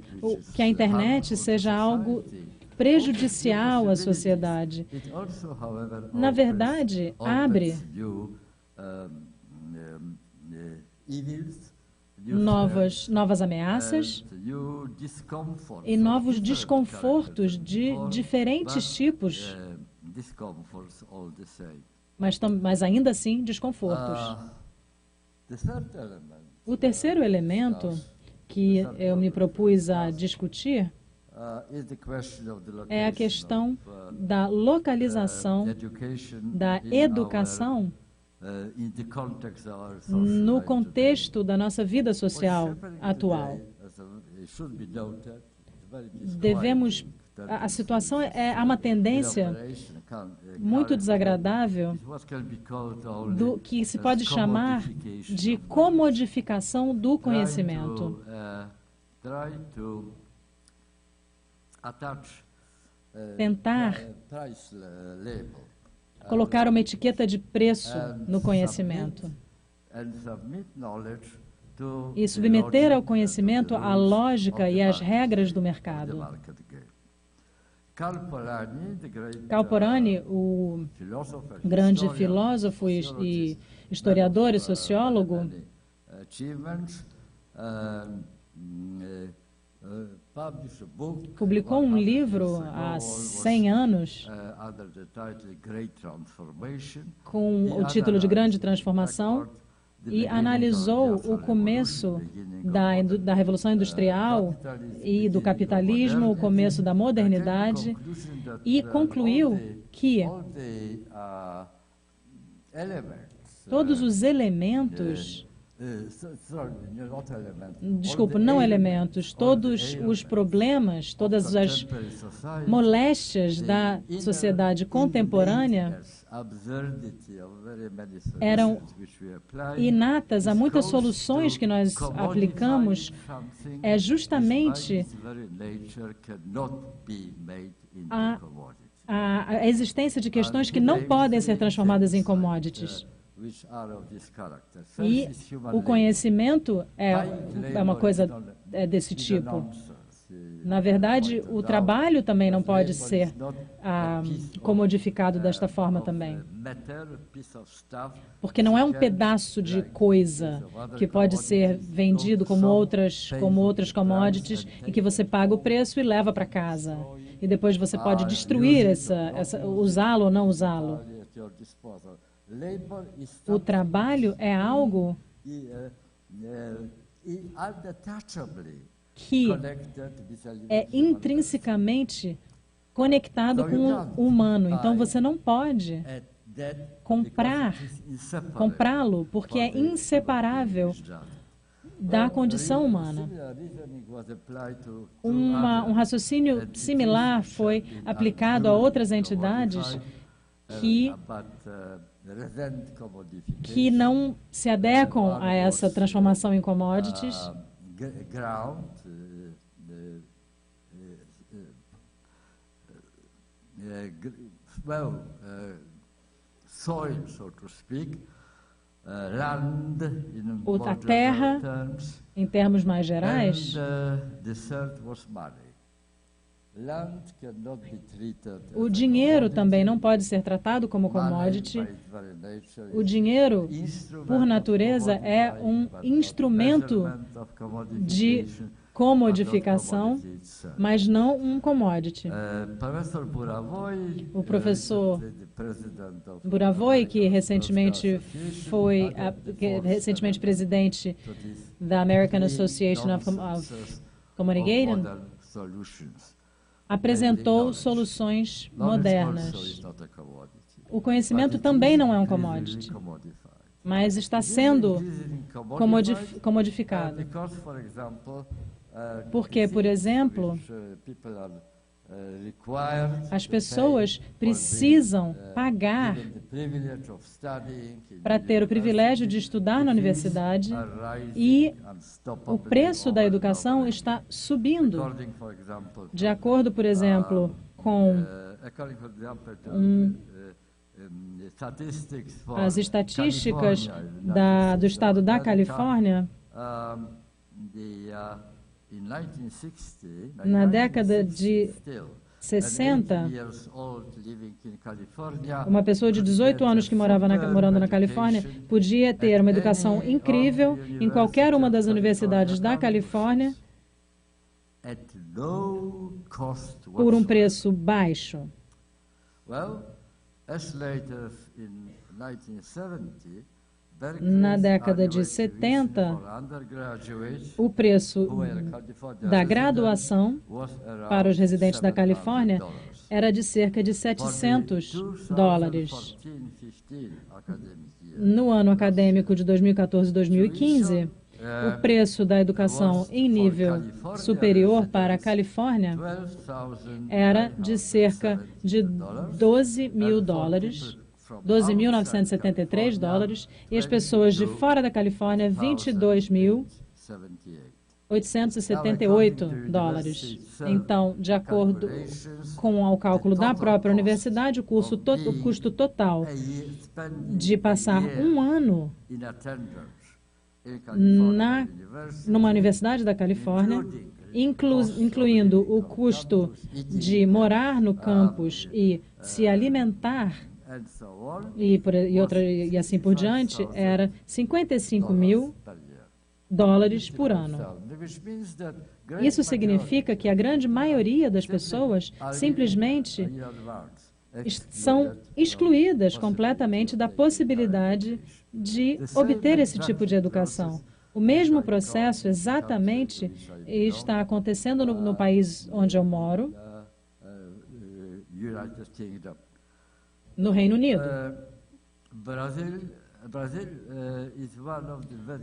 a internet seja algo prejudicial à sociedade. Na verdade, abre novas ameaças e novos desconfortos de diferentes tipos, mas ainda assim desconfortos. O terceiro elemento que eu me propus a discutir é a questão da localização da educação no contexto da nossa vida social atual. A situação há uma tendência muito desagradável do que se pode chamar de comodificação do conhecimento. Tentar colocar uma etiqueta de preço no conhecimento e submeter ao conhecimento a lógica e as regras do mercado. Kalporani, o grande filósofo e historiador e sociólogo, publicou um livro há 100 anos com o título de Grande Transformação e analisou o começo da Revolução Industrial e do capitalismo, o começo da modernidade, e concluiu que todos os elementos, todos os problemas, todas as moléstias da sociedade contemporânea eram inatas a muitas soluções que nós aplicamos, é justamente a existência de questões que não podem ser transformadas em commodities. E o conhecimento é uma coisa desse tipo. Na verdade, o trabalho também não pode ser comodificado desta forma também. Porque não é um pedaço de coisa que pode ser vendido como outras commodities e que você paga o preço e leva para casa. E depois você pode destruir usá-lo ou não usá-lo. O trabalho é algo que é intrinsecamente conectado com o humano. Então, você não pode comprá-lo, porque é inseparável da condição humana. Um raciocínio similar foi aplicado a outras entidades que não se adequam a essa transformação em commodities. Soil, so to speak, land, a terra, em termos mais gerais, o dinheiro também não pode ser tratado como commodity. O dinheiro, por natureza, é um instrumento de comodificação, mas não um commodity. O professor Buravoy, que recentemente foi presidente da American Association of Communication, apresentou soluções modernas. O conhecimento também não é um commodity, mas está sendo comodificado. Porque, por exemplo, as pessoas precisam pagar para ter o privilégio de estudar na universidade e o preço da educação está subindo. De acordo, por exemplo, com as estatísticas do estado da Califórnia, na década de 60, uma pessoa de 18 anos que morando na Califórnia podia ter uma educação incrível em qualquer uma das universidades da Califórnia por um preço baixo. Na década de 70, o preço da graduação para os residentes da Califórnia era de cerca de $700. No ano acadêmico de 2014-2015, o preço da educação em nível superior para a Califórnia era de cerca de $12.000. $12.973, e as pessoas de fora da Califórnia, $22.878. Então, de acordo com o cálculo da própria universidade, o custo total de passar um ano numa universidade da Califórnia, incluindo o custo de morar no campus e se alimentar, e assim por diante, era $55.000 por ano. Isso significa que a grande maioria das pessoas simplesmente são excluídas completamente da possibilidade de obter esse tipo de educação. O mesmo processo exatamente está acontecendo no país onde eu moro, no Reino Unido.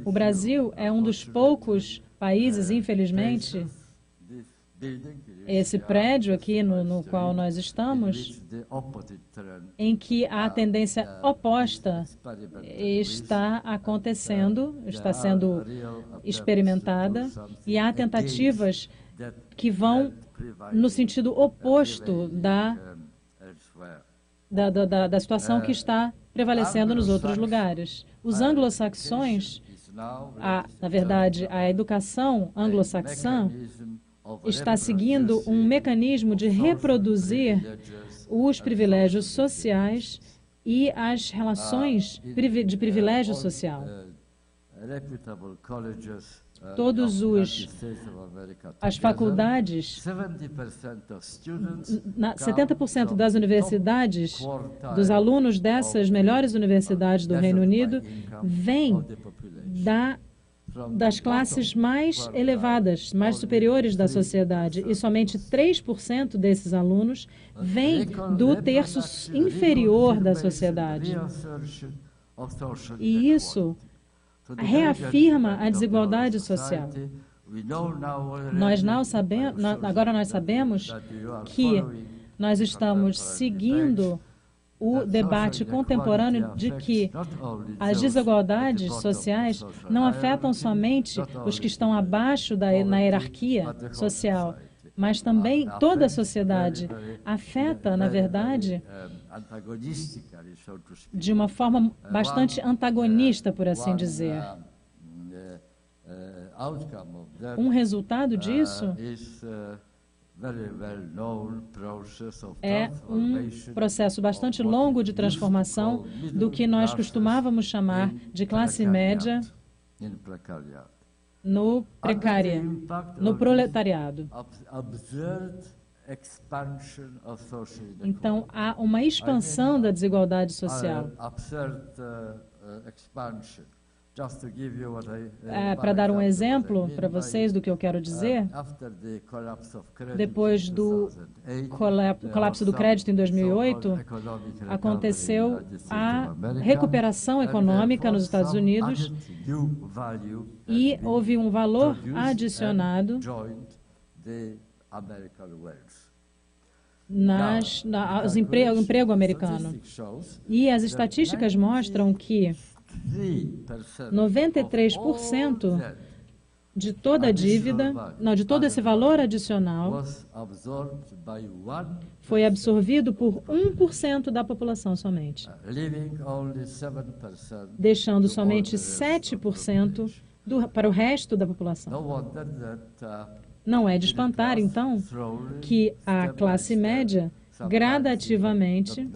O Brasil é um dos poucos países, infelizmente, esse prédio aqui no qual nós estamos, em que a tendência oposta está acontecendo, está sendo experimentada, e há tentativas que vão no sentido oposto da situação que está prevalecendo nos outros lugares. Os anglo-saxões, na verdade, a educação anglo-saxã está seguindo um mecanismo de reproduzir os privilégios sociais e as relações de privilégio social. As faculdades, 70% das universidades, dos alunos dessas melhores universidades do Reino Unido, vêm das classes mais elevadas, mais superiores da sociedade, e somente 3% desses alunos vêm do terço inferior da sociedade. E isso reafirma a desigualdade social. Agora nós sabemos que nós estamos seguindo o debate contemporâneo de que as desigualdades sociais não afetam somente os que estão abaixo na hierarquia social, mas também toda a sociedade. Afeta, na verdade, de uma forma bastante antagonista, por assim dizer. Um resultado disso é um processo bastante longo de transformação do que nós costumávamos chamar de classe média no proletariado. Então, há uma expansão da desigualdade social. Para dar um exemplo para vocês do que eu quero dizer, depois do colapso do crédito em 2008, aconteceu a recuperação econômica nos Estados Unidos e houve um valor adicionado no emprego americano. E as estatísticas mostram que 93% de toda a dívida, de todo esse valor adicional, foi absorvido por 1% da população somente, deixando somente 7% para o resto da população. Não é de espantar, então, que a classe média, gradativamente,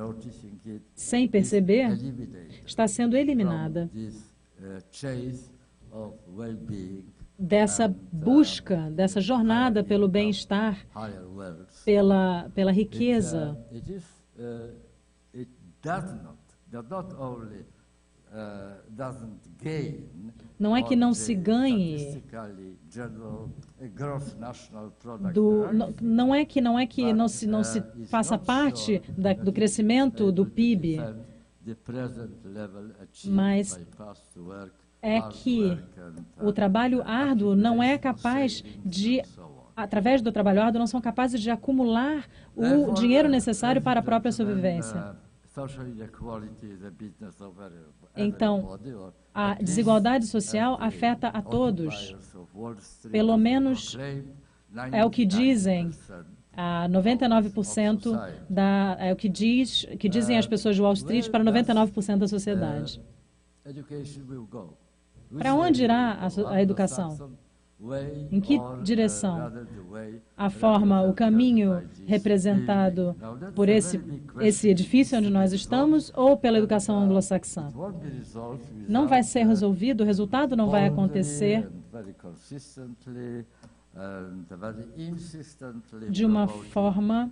sem perceber, está sendo eliminada dessa busca, dessa jornada pelo bem-estar, pela riqueza. Não é que não se ganhe não é que não se faça parte do crescimento do PIB, mas é que o trabalho árduo não é capaz de, através do trabalho árduo, não são capazes de acumular o dinheiro necessário para a própria sobrevivência. Então, a desigualdade social afeta a todos. Pelo menos é o que dizem 99% é o que dizem as pessoas de Wall Street para 99% da sociedade. Para onde irá a educação? Em que direção? A forma, o caminho representado por esse edifício onde nós estamos ou pela educação anglo-saxã? Não vai ser resolvido, o resultado não vai acontecer de uma forma.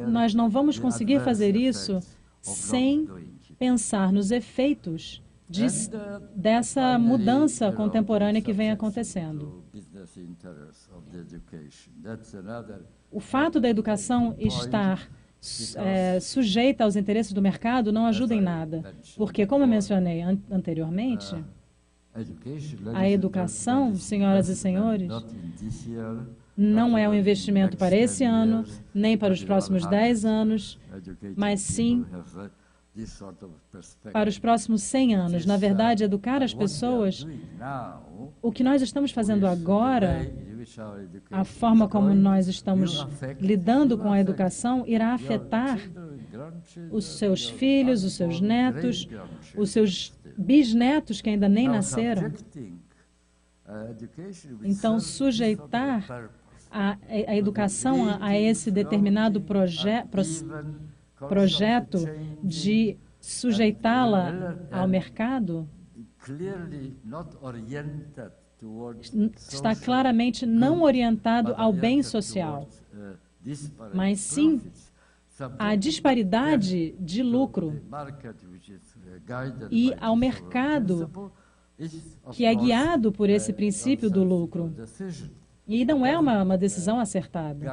Nós não vamos conseguir fazer isso sem pensar nos efeitos dessa mudança contemporânea que vem acontecendo. O fato da educação estar sujeita aos interesses do mercado não ajuda em nada, porque, como eu mencionei anteriormente, a educação, senhoras e senhores, não é um investimento para esse ano, nem para os próximos 10 anos, mas sim para os próximos 100 anos. Na verdade, educar as pessoas, o que nós estamos fazendo agora, a forma como nós estamos lidando com a educação, irá afetar os seus filhos, os seus netos, os seus bisnetos que ainda nem nasceram. Então, sujeitar a educação a esse determinado projeto de sujeitá-la ao mercado está claramente não orientado ao bem social, mas sim à disparidade de lucro e ao mercado que é guiado por esse princípio do lucro. E não é uma decisão acertada.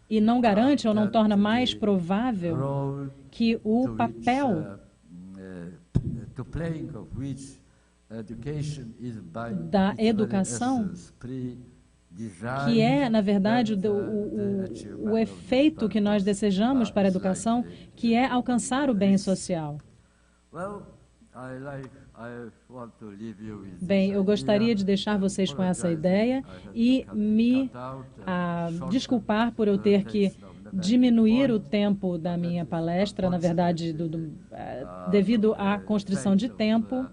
E não garante ou não torna mais provável que o papel da educação, que é, na verdade, o efeito que nós desejamos para a educação, que é alcançar o bem social. Bem, eu gostaria de deixar vocês com essa ideia e me desculpar por eu ter que diminuir o tempo da minha palestra, na verdade, devido à constrição de tempo.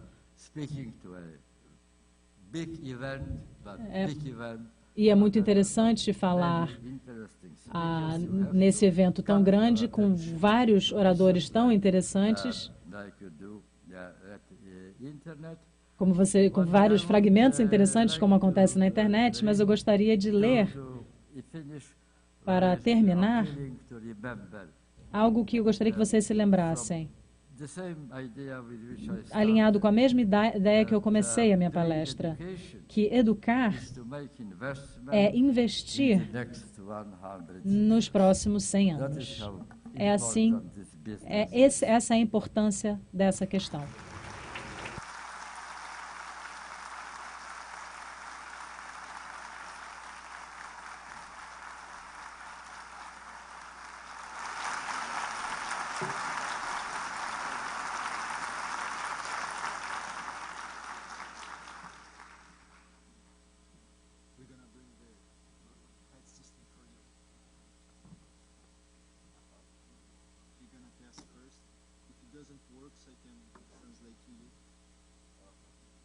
E é muito interessante falar nesse evento tão grande, com vários oradores tão interessantes, com vários fragmentos interessantes, como acontece na internet, mas eu gostaria de ler, para terminar, Algo que eu gostaria que vocês se lembrassem. Alinhado com a mesma ideia que eu comecei a minha palestra, que educar é investir nos próximos 100 anos. É assim, essa é a importância dessa questão.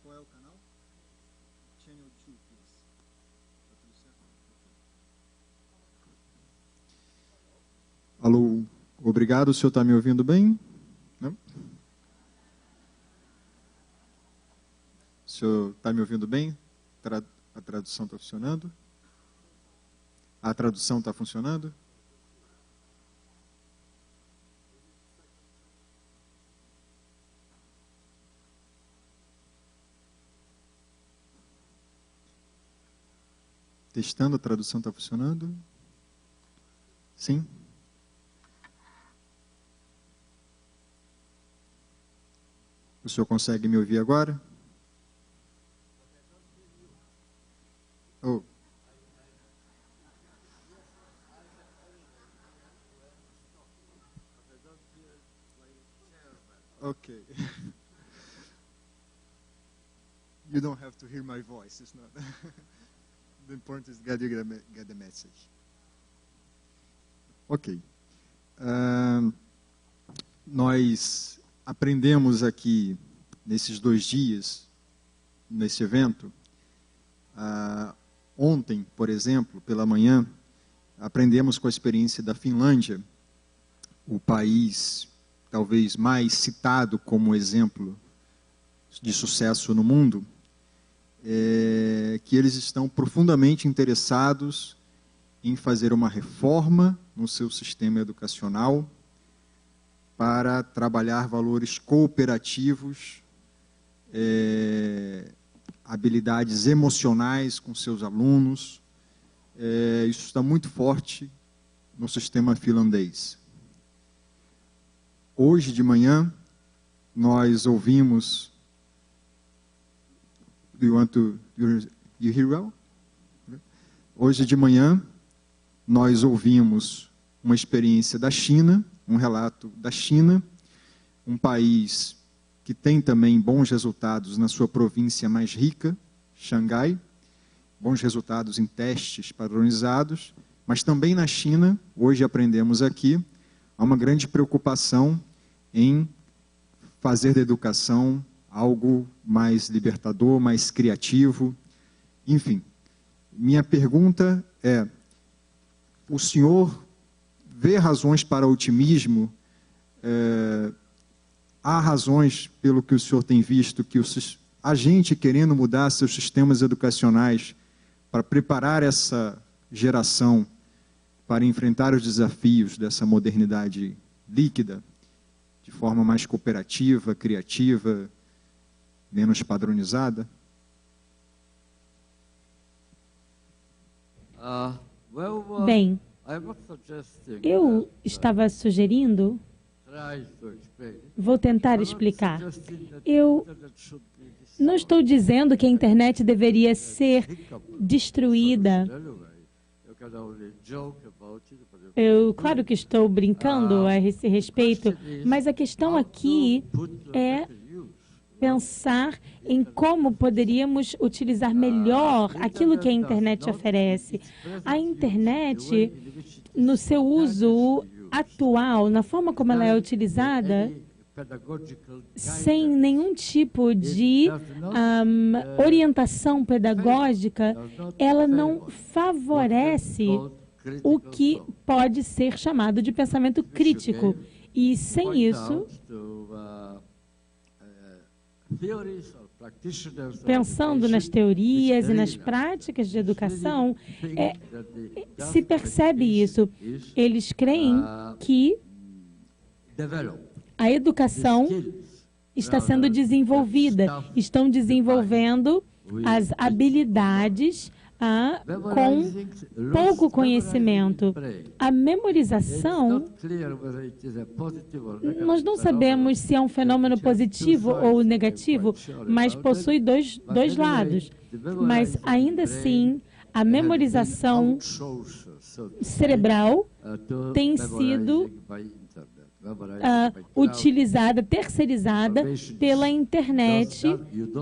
Qual é o canal? Channel 2, please. Alô, obrigado. O senhor está me ouvindo bem? Não? O senhor está me ouvindo bem? A tradução está funcionando? A tradução está funcionando? Testando, a tradução está funcionando? Sim? O senhor consegue me ouvir agora? Oh. Okay. You don't have to hear my voice. It's not. The important is that you get the message. Ok. Nós aprendemos aqui, nesses 2 dias, nesse evento, ontem, por exemplo, pela manhã, aprendemos com a experiência da Finlândia, o país talvez mais citado como exemplo de sucesso no mundo, que eles estão profundamente interessados em fazer uma reforma no seu sistema educacional para trabalhar valores cooperativos, habilidades emocionais com seus alunos. Isso está muito forte no sistema finlandês. Hoje de manhã, nós ouvimos... Do you want to you hear well? Hoje de manhã, nós ouvimos uma experiência da China, um relato da China, um país que tem também bons resultados na sua província mais rica, Xangai, bons resultados em testes padronizados, mas também na China, hoje aprendemos aqui, há uma grande preocupação em fazer da educação algo mais libertador, mais criativo. Enfim, minha pergunta é, o senhor vê razões para otimismo? Há razões, pelo que o senhor tem visto, que a gente querendo mudar seus sistemas educacionais para preparar essa geração para enfrentar os desafios dessa modernidade líquida, de forma mais cooperativa, criativa, menos padronizada? Bem, eu estava sugerindo, vou tentar explicar. Eu não estou dizendo que a internet deveria ser destruída. Claro que estou brincando a esse respeito, mas a questão aqui é pensar em como poderíamos utilizar melhor aquilo que a internet oferece. A internet, no seu uso atual, na forma como ela é utilizada, sem nenhum tipo de orientação pedagógica, ela não favorece o que pode ser chamado de pensamento crítico. E sem isso, pensando nas teorias e nas práticas de educação, se percebe isso. Eles creem que A educação está sendo desenvolvida, estão desenvolvendo as habilidades com pouco conhecimento. A memorização, nós não sabemos se é um fenômeno positivo ou negativo, mas possui dois lados. Mas, ainda assim, a memorização cerebral tem sido utilizada, terceirizada pela internet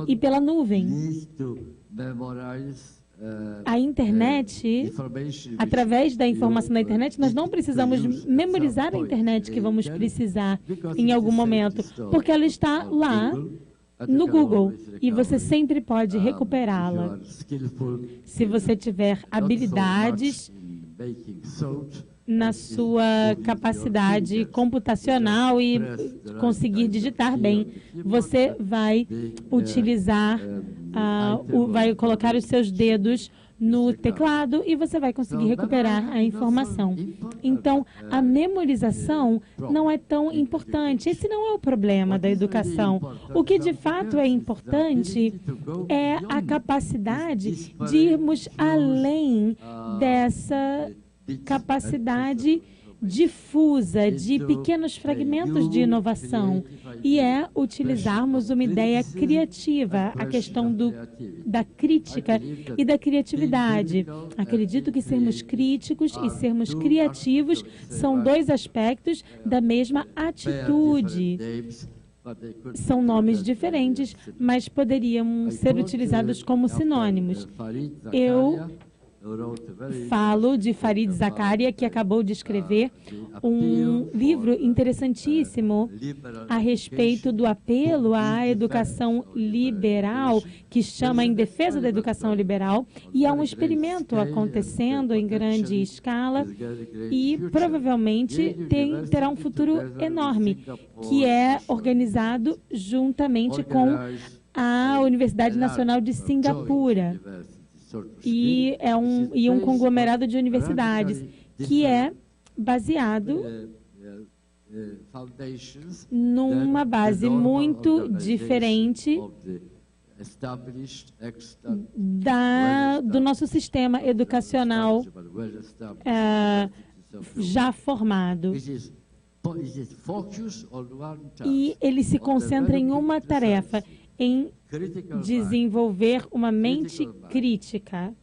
e pela nuvem. A internet, através da informação da internet, nós não precisamos memorizar a internet que vamos precisar em algum momento, porque ela está lá no Google e você sempre pode recuperá-la. Se você tiver habilidades na sua capacidade computacional e conseguir digitar bem, você vai utilizar, vai colocar os seus dedos no teclado e você vai conseguir recuperar a informação. Então, a memorização não é tão importante. Esse não é o problema da educação. O que de fato é importante é a capacidade de irmos além dessa capacidade difusa de pequenos fragmentos de inovação e é utilizarmos uma ideia criativa, a questão da crítica e da criatividade. Acredito que sermos críticos e sermos criativos são dois aspectos da mesma atitude. São nomes diferentes, mas poderiam ser utilizados como sinônimos. Eu falo de Fareed Zakaria, que acabou de escrever um livro interessantíssimo a respeito do apelo à educação liberal, que chama Em Defesa da Educação Liberal, e há um experimento acontecendo em grande escala e provavelmente terá um futuro enorme, que é organizado juntamente com a Universidade Nacional de Singapura. E é um conglomerado de universidades que é baseado numa base muito diferente do nosso sistema educacional já formado. E ele se concentra em uma tarefa, em desenvolver uma mente crítica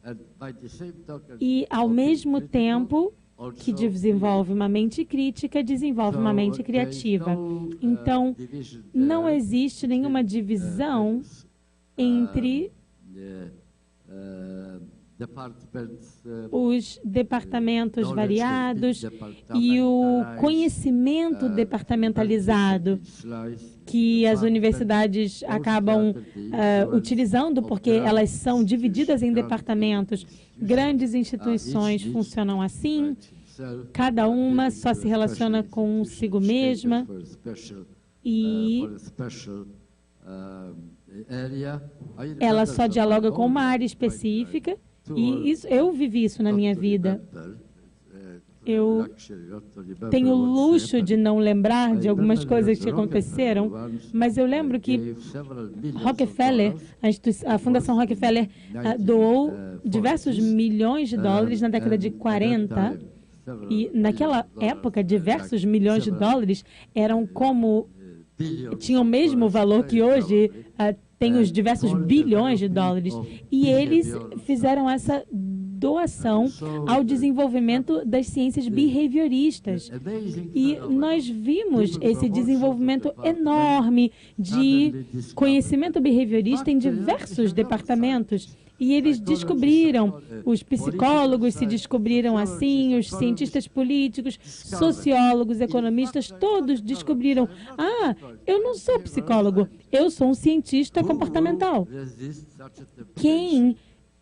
e, ao mesmo tempo que desenvolve uma mente crítica, desenvolve uma mente criativa. Então, não existe nenhuma divisão entre os departamentos variados e o conhecimento departamentalizado que as universidades acabam utilizando, porque elas são divididas em departamentos. Grandes instituições funcionam assim, cada uma só se relaciona consigo mesma e ela só dialoga com uma área específica. E eu vivi isso na minha vida. Eu tenho o luxo de não lembrar de algumas coisas que aconteceram, mas eu lembro que Rockefeller, a Fundação Rockefeller, doou diversos milhões de dólares na década de 40, e naquela época, diversos milhões de dólares tinham o mesmo valor que hoje tem os diversos bilhões de dólares. E eles fizeram essa doação ao desenvolvimento das ciências behavioristas. E nós vimos esse desenvolvimento enorme de conhecimento behaviorista em diversos departamentos. E eles descobriram, os psicólogos se descobriram assim, os cientistas políticos, sociólogos, economistas, todos descobriram, eu não sou psicólogo, eu sou um cientista comportamental. Quem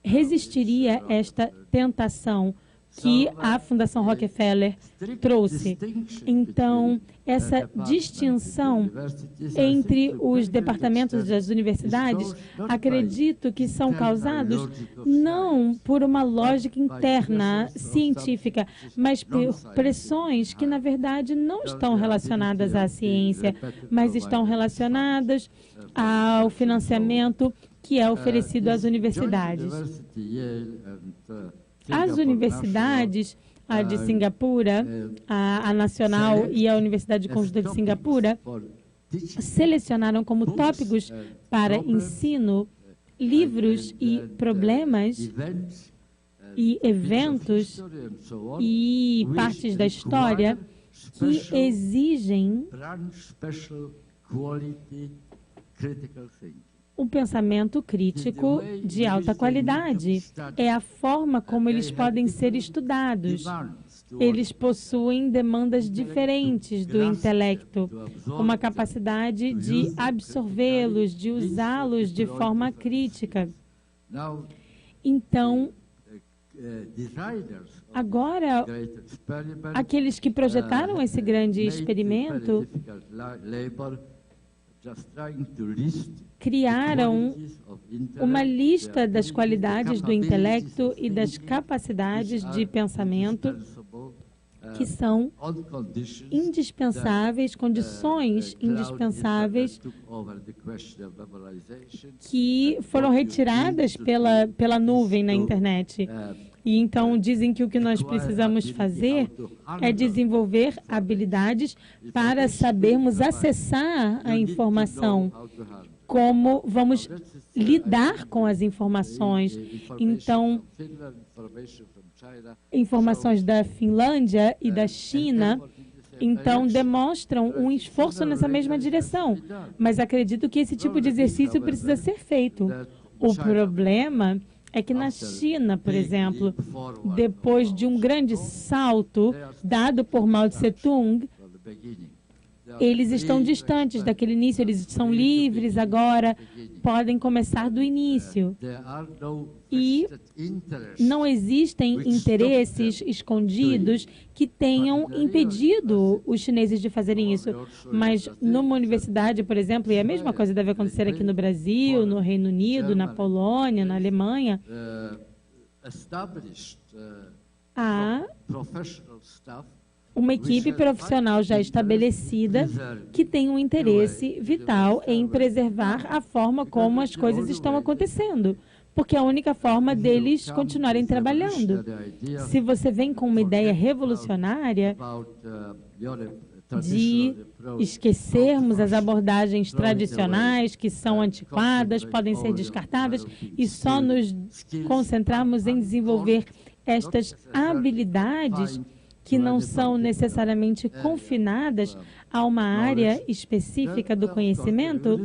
resistiria a esta tentação? que a Fundação Rockefeller trouxe. Então, essa distinção entre os departamentos das universidades, acredito que são causados não por uma lógica interna científica, mas por pressões que, na verdade, não estão relacionadas à ciência, mas estão relacionadas ao financiamento que é oferecido às universidades. As universidades, a de Singapura, a Nacional e a Universidade Conjunta de Singapura, selecionaram como tópicos para ensino livros e problemas e eventos e partes da história que exigem um pensamento crítico de alta qualidade. É a forma como eles podem ser estudados. Eles possuem demandas diferentes do intelecto, uma capacidade de absorvê-los, de usá-los de forma crítica. Então, agora, aqueles que projetaram esse grande experimento criaram uma lista das qualidades do intelecto e das capacidades de pensamento que são indispensáveis, condições indispensáveis que foram retiradas pela nuvem na internet. E então dizem que o que nós precisamos fazer é desenvolver habilidades para sabermos acessar a informação, como vamos lidar com as informações. Então, informações da Finlândia e da China, então, demonstram um esforço nessa mesma direção. Mas acredito que esse tipo de exercício precisa ser feito. O problema é que na China, por exemplo, depois de um grande salto dado por Mao Tse-tung, eles estão distantes daquele início, eles são livres agora, podem começar do início. E não existem interesses escondidos que tenham impedido os chineses de fazerem isso. Mas numa universidade, por exemplo, e a mesma coisa deve acontecer aqui no Brasil, no Reino Unido, na Polônia, na Alemanha, há uma equipe profissional já estabelecida que tem um interesse vital em preservar a forma como as coisas estão acontecendo, porque é a única forma deles continuarem trabalhando. Se você vem com uma ideia revolucionária de esquecermos as abordagens tradicionais que são antiquadas, podem ser descartadas, e só nos concentrarmos em desenvolver estas habilidades que não são necessariamente confinadas a uma área específica do conhecimento,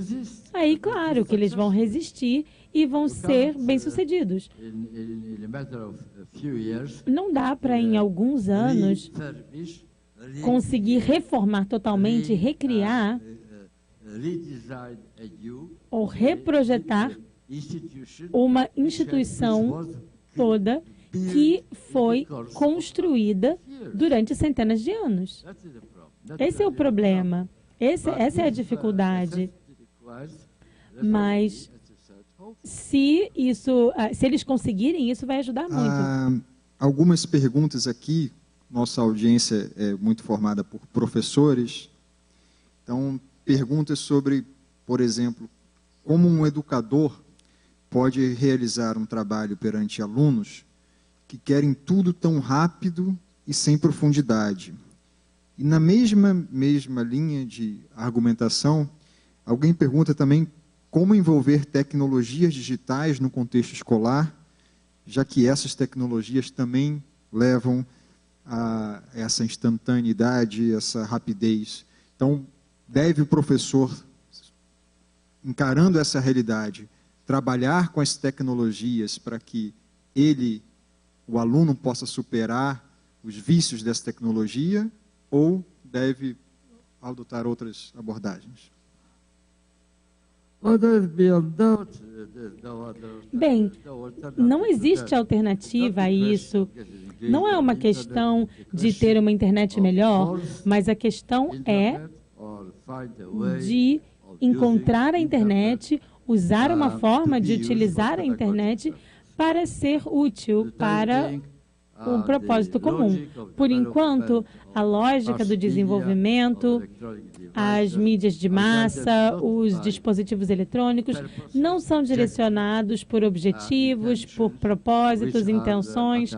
aí, claro, que eles vão resistir e vão ser bem-sucedidos. Não dá para, em alguns anos, conseguir reformar totalmente, recriar ou reprojetar uma instituição toda que foi construída durante centenas de anos. Esse é o problema. Essa é a dificuldade. Mas se eles conseguirem, isso vai ajudar muito. Algumas perguntas aqui. Nossa audiência é muito formada por professores. Então, perguntas sobre, por exemplo, como um educador pode realizar um trabalho perante alunos que querem tudo tão rápido e sem profundidade. E na mesma linha de argumentação, alguém pergunta também como envolver tecnologias digitais no contexto escolar, já que essas tecnologias também levam a essa instantaneidade, essa rapidez. Então, deve o professor, encarando essa realidade, trabalhar com as tecnologias para que o aluno possa superar os vícios dessa tecnologia, ou deve adotar outras abordagens? Bem, não existe alternativa a isso. Não é uma questão de ter uma internet melhor, mas a questão é de encontrar a internet, usar uma forma de utilizar a internet para ser útil para um propósito comum. Por enquanto, a lógica do desenvolvimento, as mídias de massa, os dispositivos eletrônicos não são direcionados por objetivos, por propósitos, intenções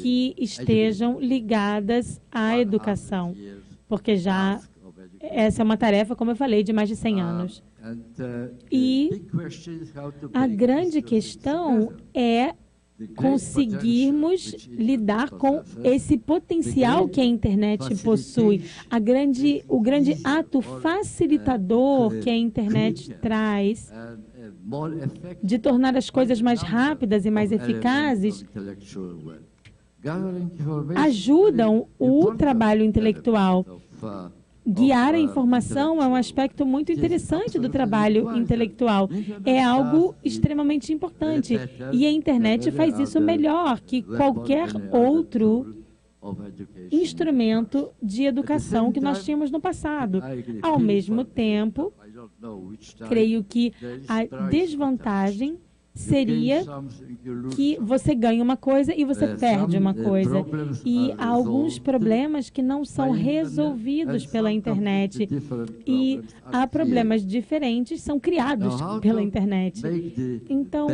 que estejam ligadas à educação, porque já essa é uma tarefa, como eu falei, de mais de 100 anos. E a grande questão é conseguirmos lidar com esse potencial que a internet possui, o grande ato facilitador que a internet traz de tornar as coisas mais rápidas e mais eficazes, ajudam o trabalho intelectual. Guiar a informação é um aspecto muito interessante do trabalho intelectual. É algo extremamente importante. E a internet faz isso melhor que qualquer outro instrumento de educação que nós tínhamos no passado. Ao mesmo tempo, creio que a desvantagem seria que você ganha uma coisa e você perde uma coisa. E há alguns problemas que não são resolvidos pela internet. E há problemas diferentes são criados pela internet. Então,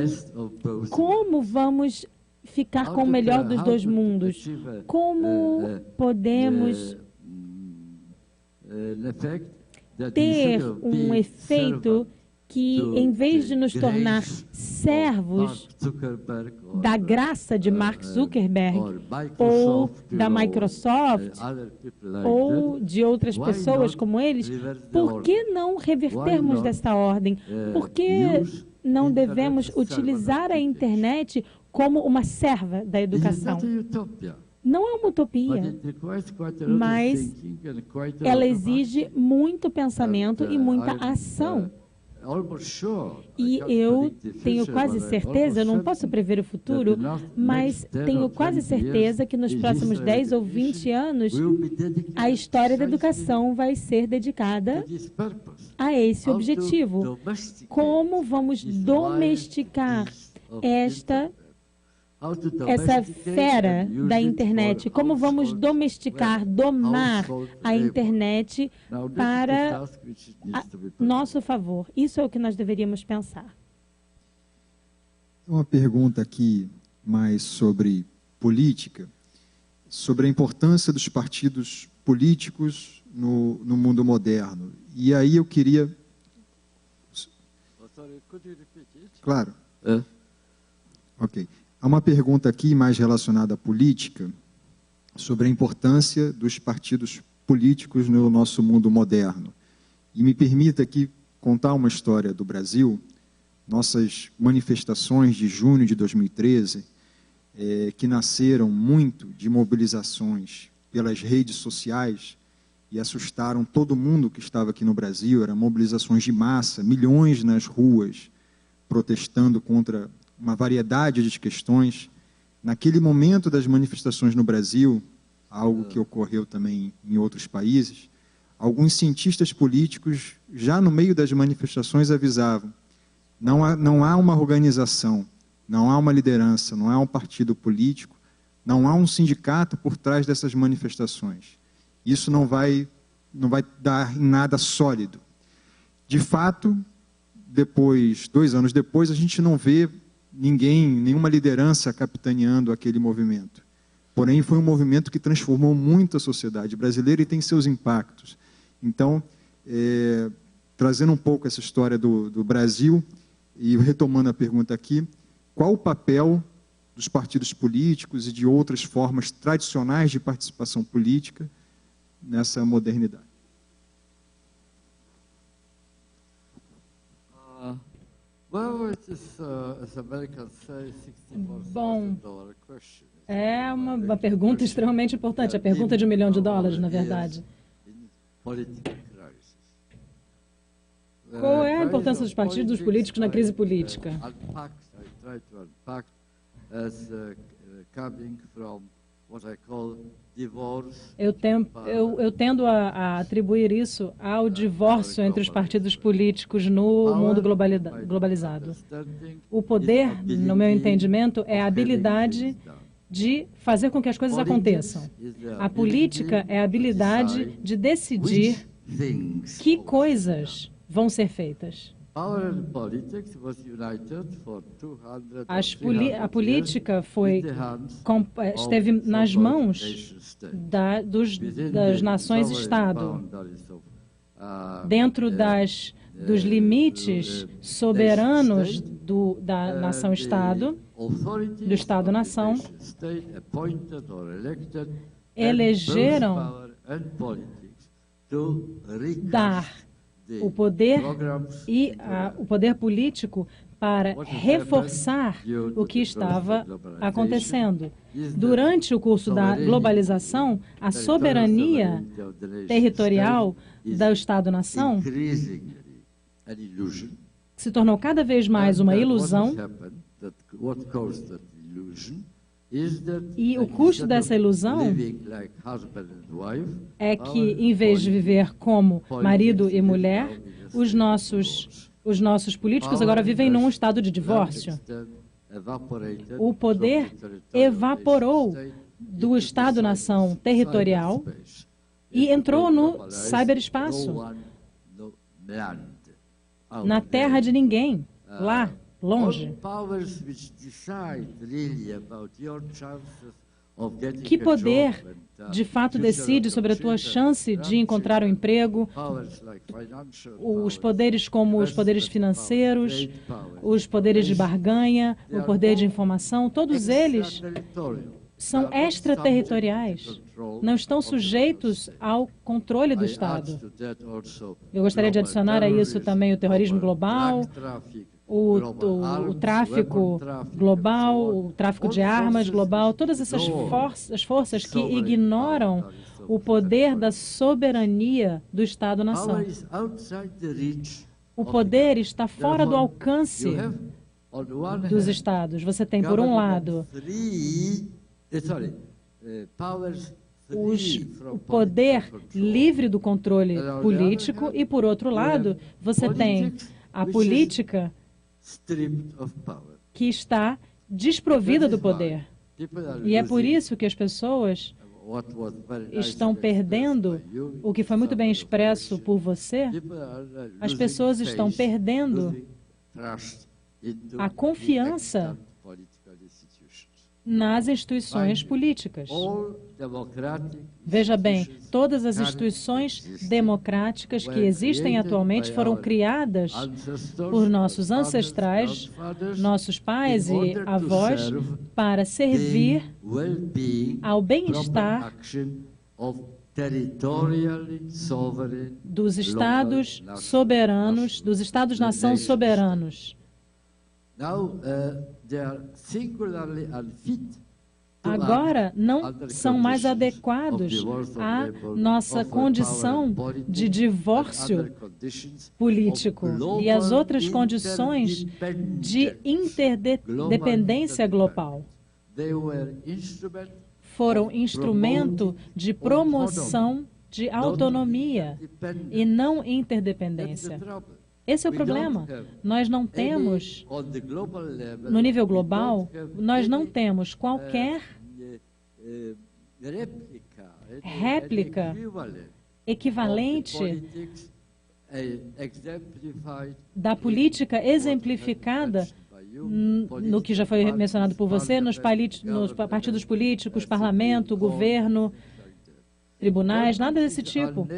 como vamos ficar com o melhor dos dois mundos? Como podemos ter um efeito que, em vez de nos tornar servos da graça de Mark Zuckerberg, ou da Microsoft, ou de outras pessoas como eles, por que não revertermos desta ordem? Por que não devemos utilizar a internet como uma serva da educação? Não é uma utopia, mas ela exige muito pensamento e muita ação. E eu tenho quase certeza, eu não posso prever o futuro, mas tenho quase certeza que nos próximos 10 ou 20 anos, a história da educação vai ser dedicada a esse objetivo. Como vamos domesticar essa fera da internet? Como vamos domesticar, domar a internet para nosso favor? Isso é o que nós deveríamos pensar. Uma pergunta aqui mais sobre política, sobre a importância dos partidos políticos no mundo moderno. E aí eu queria... Claro. Ok. Há uma pergunta aqui mais relacionada à política, sobre a importância dos partidos políticos no nosso mundo moderno. E me permita aqui contar uma história do Brasil, nossas manifestações de junho de 2013, que nasceram muito de mobilizações pelas redes sociais e assustaram todo mundo que estava aqui no Brasil. Eram mobilizações de massa, milhões nas ruas, protestando contra uma variedade de questões. Naquele momento das manifestações no Brasil, algo que ocorreu também em outros países, alguns cientistas políticos, já no meio das manifestações, avisavam: não há uma organização, não há uma liderança, não há um partido político, não há um sindicato por trás dessas manifestações. Isso não vai dar em nada sólido. De fato, depois, 2 anos depois, a gente não vê nenhuma liderança capitaneando aquele movimento. Porém, foi um movimento que transformou muito a sociedade brasileira e tem seus impactos. Então, trazendo um pouco essa história do Brasil, e retomando a pergunta aqui, qual o papel dos partidos políticos e de outras formas tradicionais de participação política nessa modernidade? Bom, é uma pergunta extremamente importante, a pergunta de $1 milhão, na verdade. Qual é a importância dos partidos políticos na crise política? Eu tendo a atribuir isso ao divórcio entre os partidos políticos no mundo globalizado. O poder, no meu entendimento, é a habilidade de fazer com que as coisas aconteçam. A política é a habilidade de decidir que coisas vão ser feitas. A política esteve nas mãos das nações-Estado, dentro dos limites soberanos da nação-Estado, do Estado-nação, elegeram dar o poder e o poder político para reforçar o que estava acontecendo. Durante o curso da globalização, a soberania territorial do Estado-nação se tornou cada vez mais uma ilusão. E o custo dessa ilusão é que, em vez de viver como marido e mulher, os nossos políticos agora vivem num estado de divórcio. O poder evaporou do Estado-nação territorial e entrou no cyberespaço, na terra de ninguém, lá, longe. Que poder, de fato, decide sobre a tua chance de encontrar um emprego? Os poderes como os poderes financeiros, os poderes de barganha, o poder de informação, todos eles são extraterritoriais, não estão sujeitos ao controle do Estado. Eu gostaria de adicionar a isso também o terrorismo global, o tráfico global, o tráfico de armas global, todas essas forças que ignoram o poder da soberania do Estado-nação. O poder está fora do alcance dos Estados. Você tem, por um lado, o poder livre do controle político e, por outro lado, você tem a política que está desprovida do poder. E é por isso que as pessoas estão perdendo o que foi muito bem expresso por você. As pessoas estão perdendo a confiança nas instituições políticas. Veja bem, todas as instituições democráticas que existem atualmente foram criadas por nossos ancestrais, nossos pais e avós, para servir ao bem-estar dos estados soberanos, dos estados-nação soberanos. Agora não são mais adequados à nossa condição de divórcio político e às outras condições de interdependência global. Foram instrumento de promoção de autonomia e não interdependência. Esse é o problema. Nós não temos, no nível global, nós não temos qualquer réplica equivalente da política exemplificada no que já foi mencionado por você, nos partidos políticos, parlamento, governo, tribunais, nada desse tipo.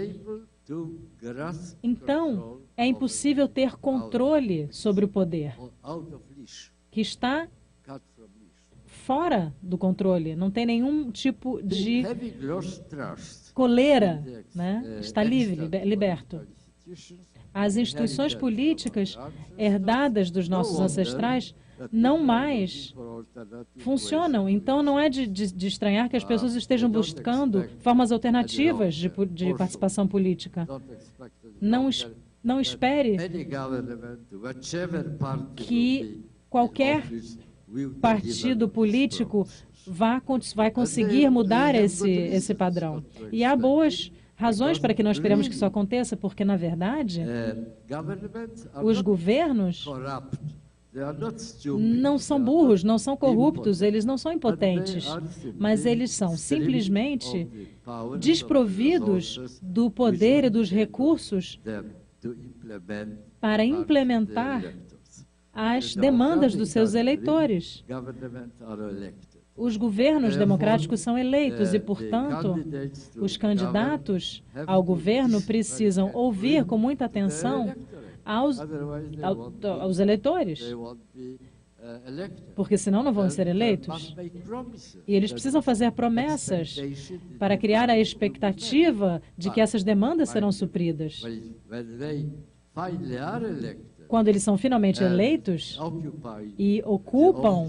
Então, é impossível ter controle sobre o poder, que está fora do controle, não tem nenhum tipo de coleira, né? Está livre, liberto. As instituições políticas herdadas dos nossos ancestrais não mais funcionam. Então, não é de estranhar que as pessoas estejam buscando formas alternativas de participação política. não espere que qualquer partido político vai conseguir mudar esse padrão. E há boas razões para que não esperemos que isso aconteça, porque, na verdade, os governos não são burros, não são corruptos, eles não são impotentes, mas eles são simplesmente desprovidos do poder e dos recursos para implementar as demandas dos seus eleitores. Os governos democráticos são eleitos e, portanto, os candidatos ao governo precisam ouvir com muita atenção aos eleitores, porque senão não vão ser eleitos. E eles precisam fazer promessas para criar a expectativa de que essas demandas serão supridas. Quando eles são finalmente eleitos e ocupam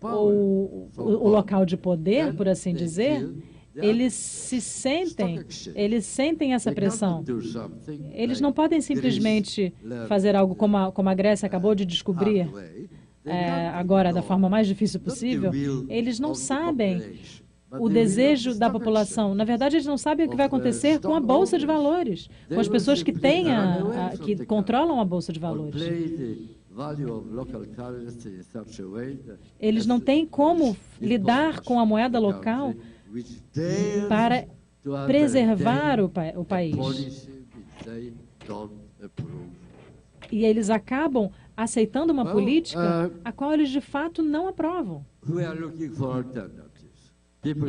o local de poder, por assim dizer, eles sentem essa pressão. Eles não podem simplesmente fazer algo como a Grécia acabou de descobrir, agora da forma mais difícil possível. Eles não sabem o desejo da população. Na verdade, eles não sabem o que vai acontecer com a Bolsa de Valores, com as pessoas que que controlam a Bolsa de Valores. Eles não têm como lidar com a moeda local para preservar o país. E eles acabam aceitando uma política a qual eles de fato não aprovam.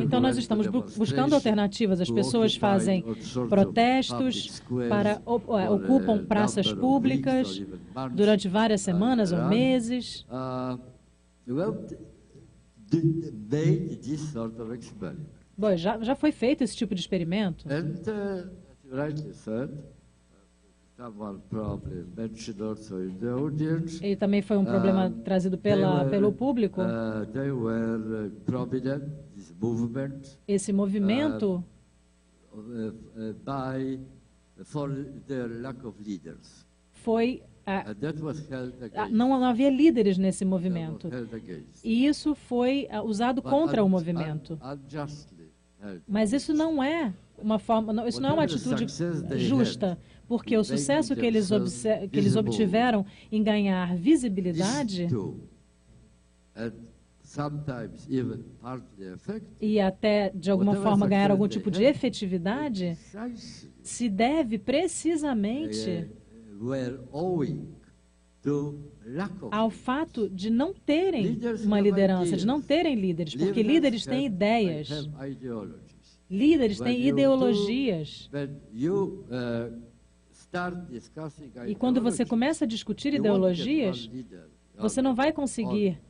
Então nós estamos buscando alternativas. As pessoas fazem protestos, ocupam praças públicas durante várias semanas ou meses. Bom, já foi feito esse tipo de experimento. E também foi um problema trazido pelo público. Esse movimento foi não havia líderes nesse movimento. E isso foi usado contra o movimento. Mas isso não é uma atitude justa, porque o sucesso que eles obtiveram em ganhar visibilidade e até, de alguma forma, ganhar algum tipo de efetividade, se deve precisamente ao fato de não terem uma liderança, de não terem líderes, porque líderes têm ideias, líderes têm ideologias. E quando você começa a discutir ideologias, você não vai conseguir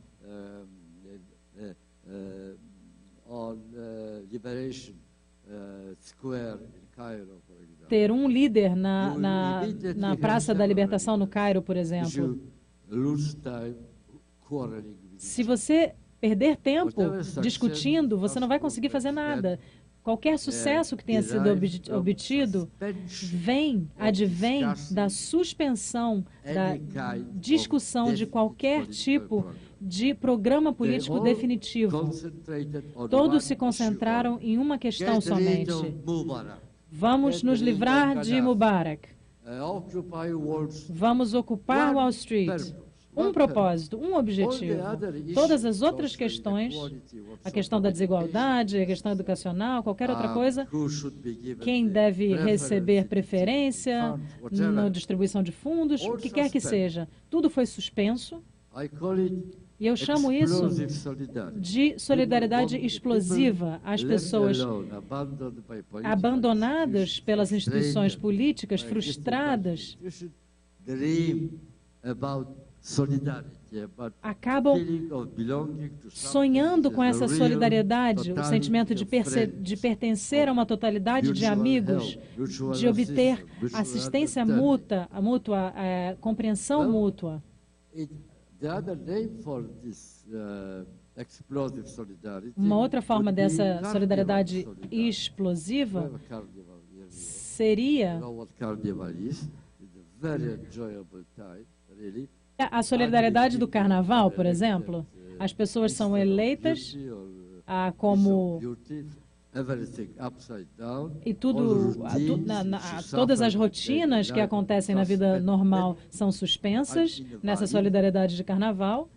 ter um líder na Praça da Libertação no Cairo, por exemplo. Se você perder tempo discutindo, você não vai conseguir fazer nada. Qualquer sucesso que tenha sido obtido advém da suspensão, da discussão de qualquer tipo de programa político definitivo. Todos se concentraram em uma questão somente. Vamos nos livrar de Mubarak. Vamos ocupar Wall Street. Um propósito, um objetivo. Todas as outras questões, a questão da desigualdade, a questão educacional, qualquer outra coisa, quem deve receber preferência na distribuição de fundos, o que quer que seja, tudo foi suspenso. E eu chamo isso de solidariedade explosiva. As pessoas abandonadas pelas instituições políticas, frustradas, acabam sonhando com essa solidariedade, o sentimento de pertencer a uma totalidade de amigos, de obter assistência mútua, compreensão mútua. Uma outra forma dessa solidariedade explosiva seria a solidariedade do carnaval, por exemplo. As pessoas são eleitas como... E todas as rotinas que acontecem na vida normal são suspensas nessa solidariedade de carnaval.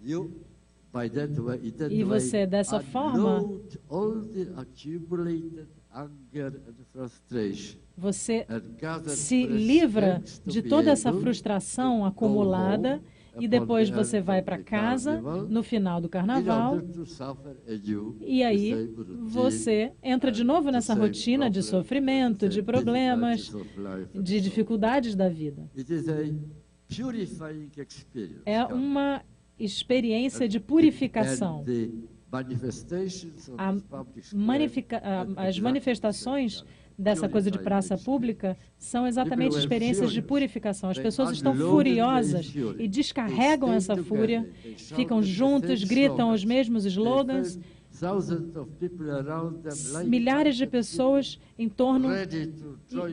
E você, dessa forma, você se livra de toda essa frustração acumulada e depois você vai para casa no final do carnaval e aí você entra de novo nessa rotina de sofrimento, de problemas, de dificuldades da vida. É uma experiência de purificação. As manifestações dessa coisa de praça pública são exatamente experiências de purificação. As pessoas estão furiosas e descarregam essa fúria, ficam juntos, gritam os mesmos slogans. Milhares de pessoas em torno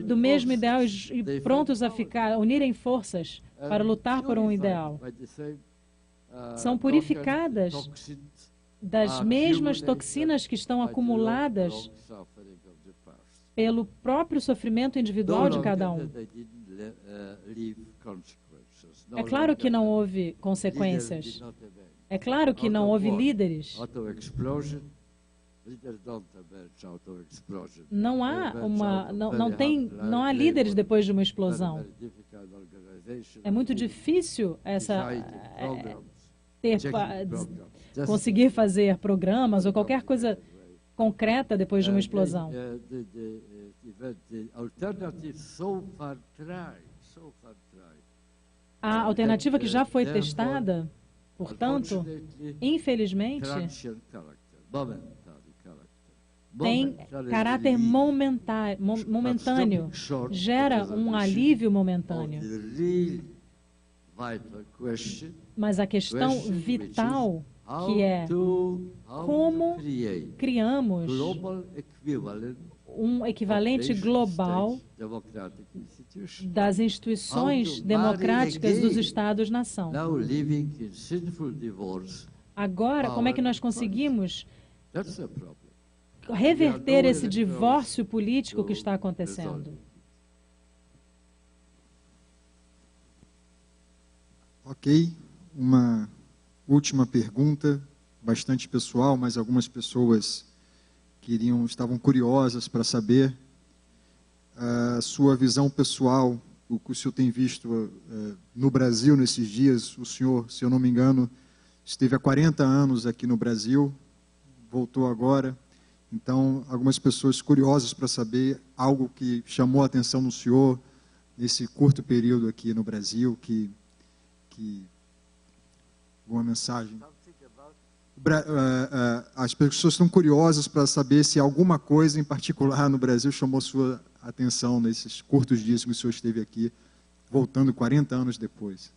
do mesmo ideal e prontos a unirem forças para lutar por um ideal. São purificadas das mesmas toxinas que estão acumuladas pelo próprio sofrimento individual de cada um. É claro que não houve consequências. É claro que não houve líderes. Não há líderes depois de uma explosão. É muito difícil conseguir fazer programas ou qualquer coisa concreta depois de uma explosão. A alternativa que já foi testada, portanto, infelizmente, tem caráter momentâneo, gera um alívio momentâneo. Mas a questão vital, que é como criamos um equivalente global das instituições democráticas dos Estados-nação. Agora, como é que nós conseguimos reverter esse divórcio político que está acontecendo? Ok, uma última pergunta, bastante pessoal, mas algumas pessoas estavam curiosas para saber a sua visão pessoal, o que o senhor tem visto no Brasil nesses dias. O senhor, se eu não me engano, esteve há 40 anos aqui no Brasil, voltou agora. Então, algumas pessoas curiosas para saber algo que chamou a atenção no senhor nesse curto período aqui no Brasil, uma mensagem. As pessoas estão curiosas para saber se alguma coisa em particular no Brasil chamou sua atenção nesses curtos dias que o senhor esteve aqui, voltando 40 anos depois.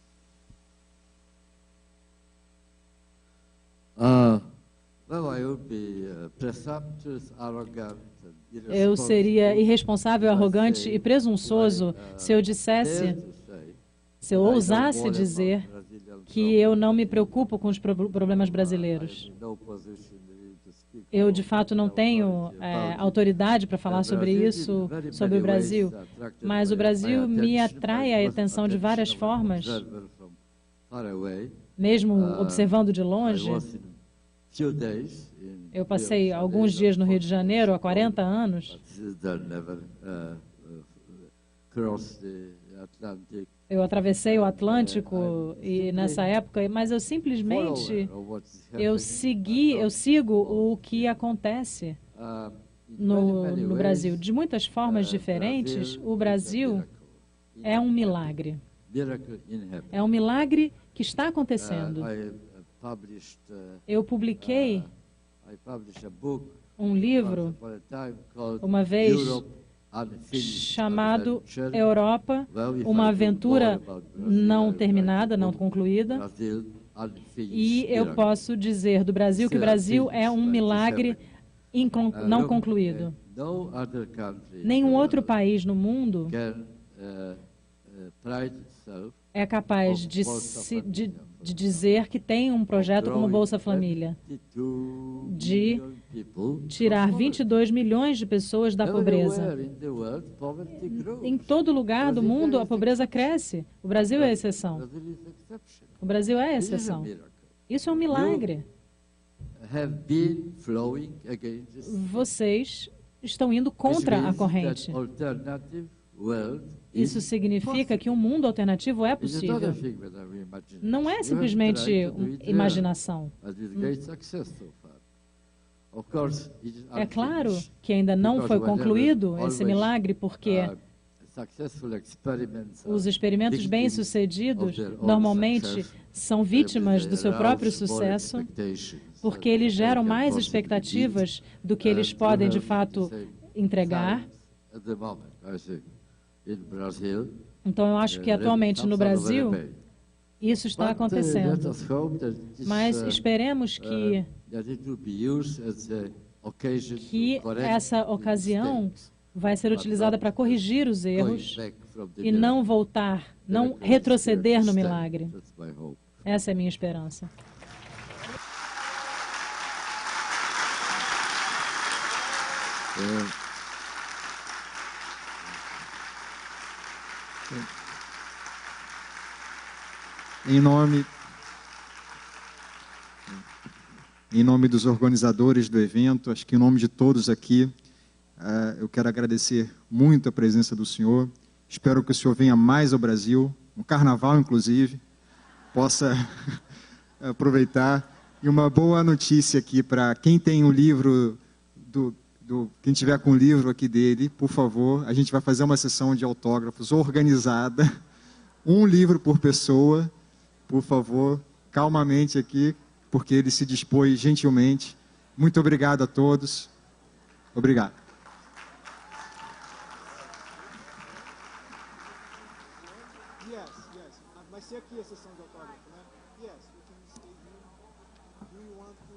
Eu seria irresponsável, arrogante e presunçoso se eu ousasse dizer que eu não me preocupo com os problemas brasileiros. Eu, de fato, não tenho autoridade para falar sobre isso, sobre o Brasil, mas o Brasil me atrai a atenção de várias formas, mesmo observando de longe. Eu passei alguns dias no Rio de Janeiro há 40 anos. Eu atravessei o Atlântico e nessa época, mas eu simplesmente sigo o que acontece no Brasil. De muitas formas diferentes, o Brasil é um milagre. É um milagre que está acontecendo. Eu publiquei um livro uma vez chamado Europa, uma aventura não terminada, não concluída. E eu posso dizer do Brasil que o Brasil é um milagre não concluído. Nenhum outro país no mundo é capaz de dizer que tem um projeto como Bolsa Família, de tirar 22 milhões de pessoas da pobreza. Em todo lugar do mundo, a pobreza cresce. O Brasil é a exceção. O Brasil é a exceção. Isso é um milagre. Vocês estão indo contra a corrente. Isso significa que um mundo alternativo é possível. Não é simplesmente imaginação. É claro que ainda não foi concluído esse milagre, porque os experimentos bem-sucedidos normalmente são vítimas do seu próprio sucesso, porque eles geram mais expectativas do que eles podem, de fato, entregar. Então, eu acho que atualmente no Brasil, isso está acontecendo. Mas esperemos que essa ocasião vai ser utilizada para corrigir os erros e não voltar, não retroceder no milagre. Essa é a minha esperança. Em nome dos organizadores do evento, acho que em nome de todos aqui, eu quero agradecer muito a presença do senhor. Espero que o senhor venha mais ao Brasil, no Carnaval, inclusive, possa aproveitar. E uma boa notícia aqui para quem tem o livro, quem tiver com o livro aqui dele, por favor, a gente vai fazer uma sessão de autógrafos organizada, um livro por pessoa, por favor, calmamente aqui, porque ele se dispôs gentilmente. Muito obrigado a todos. Obrigado. Vai ser aqui a sessão de autógrafo, né? Yes, we can stay here. Do you want to...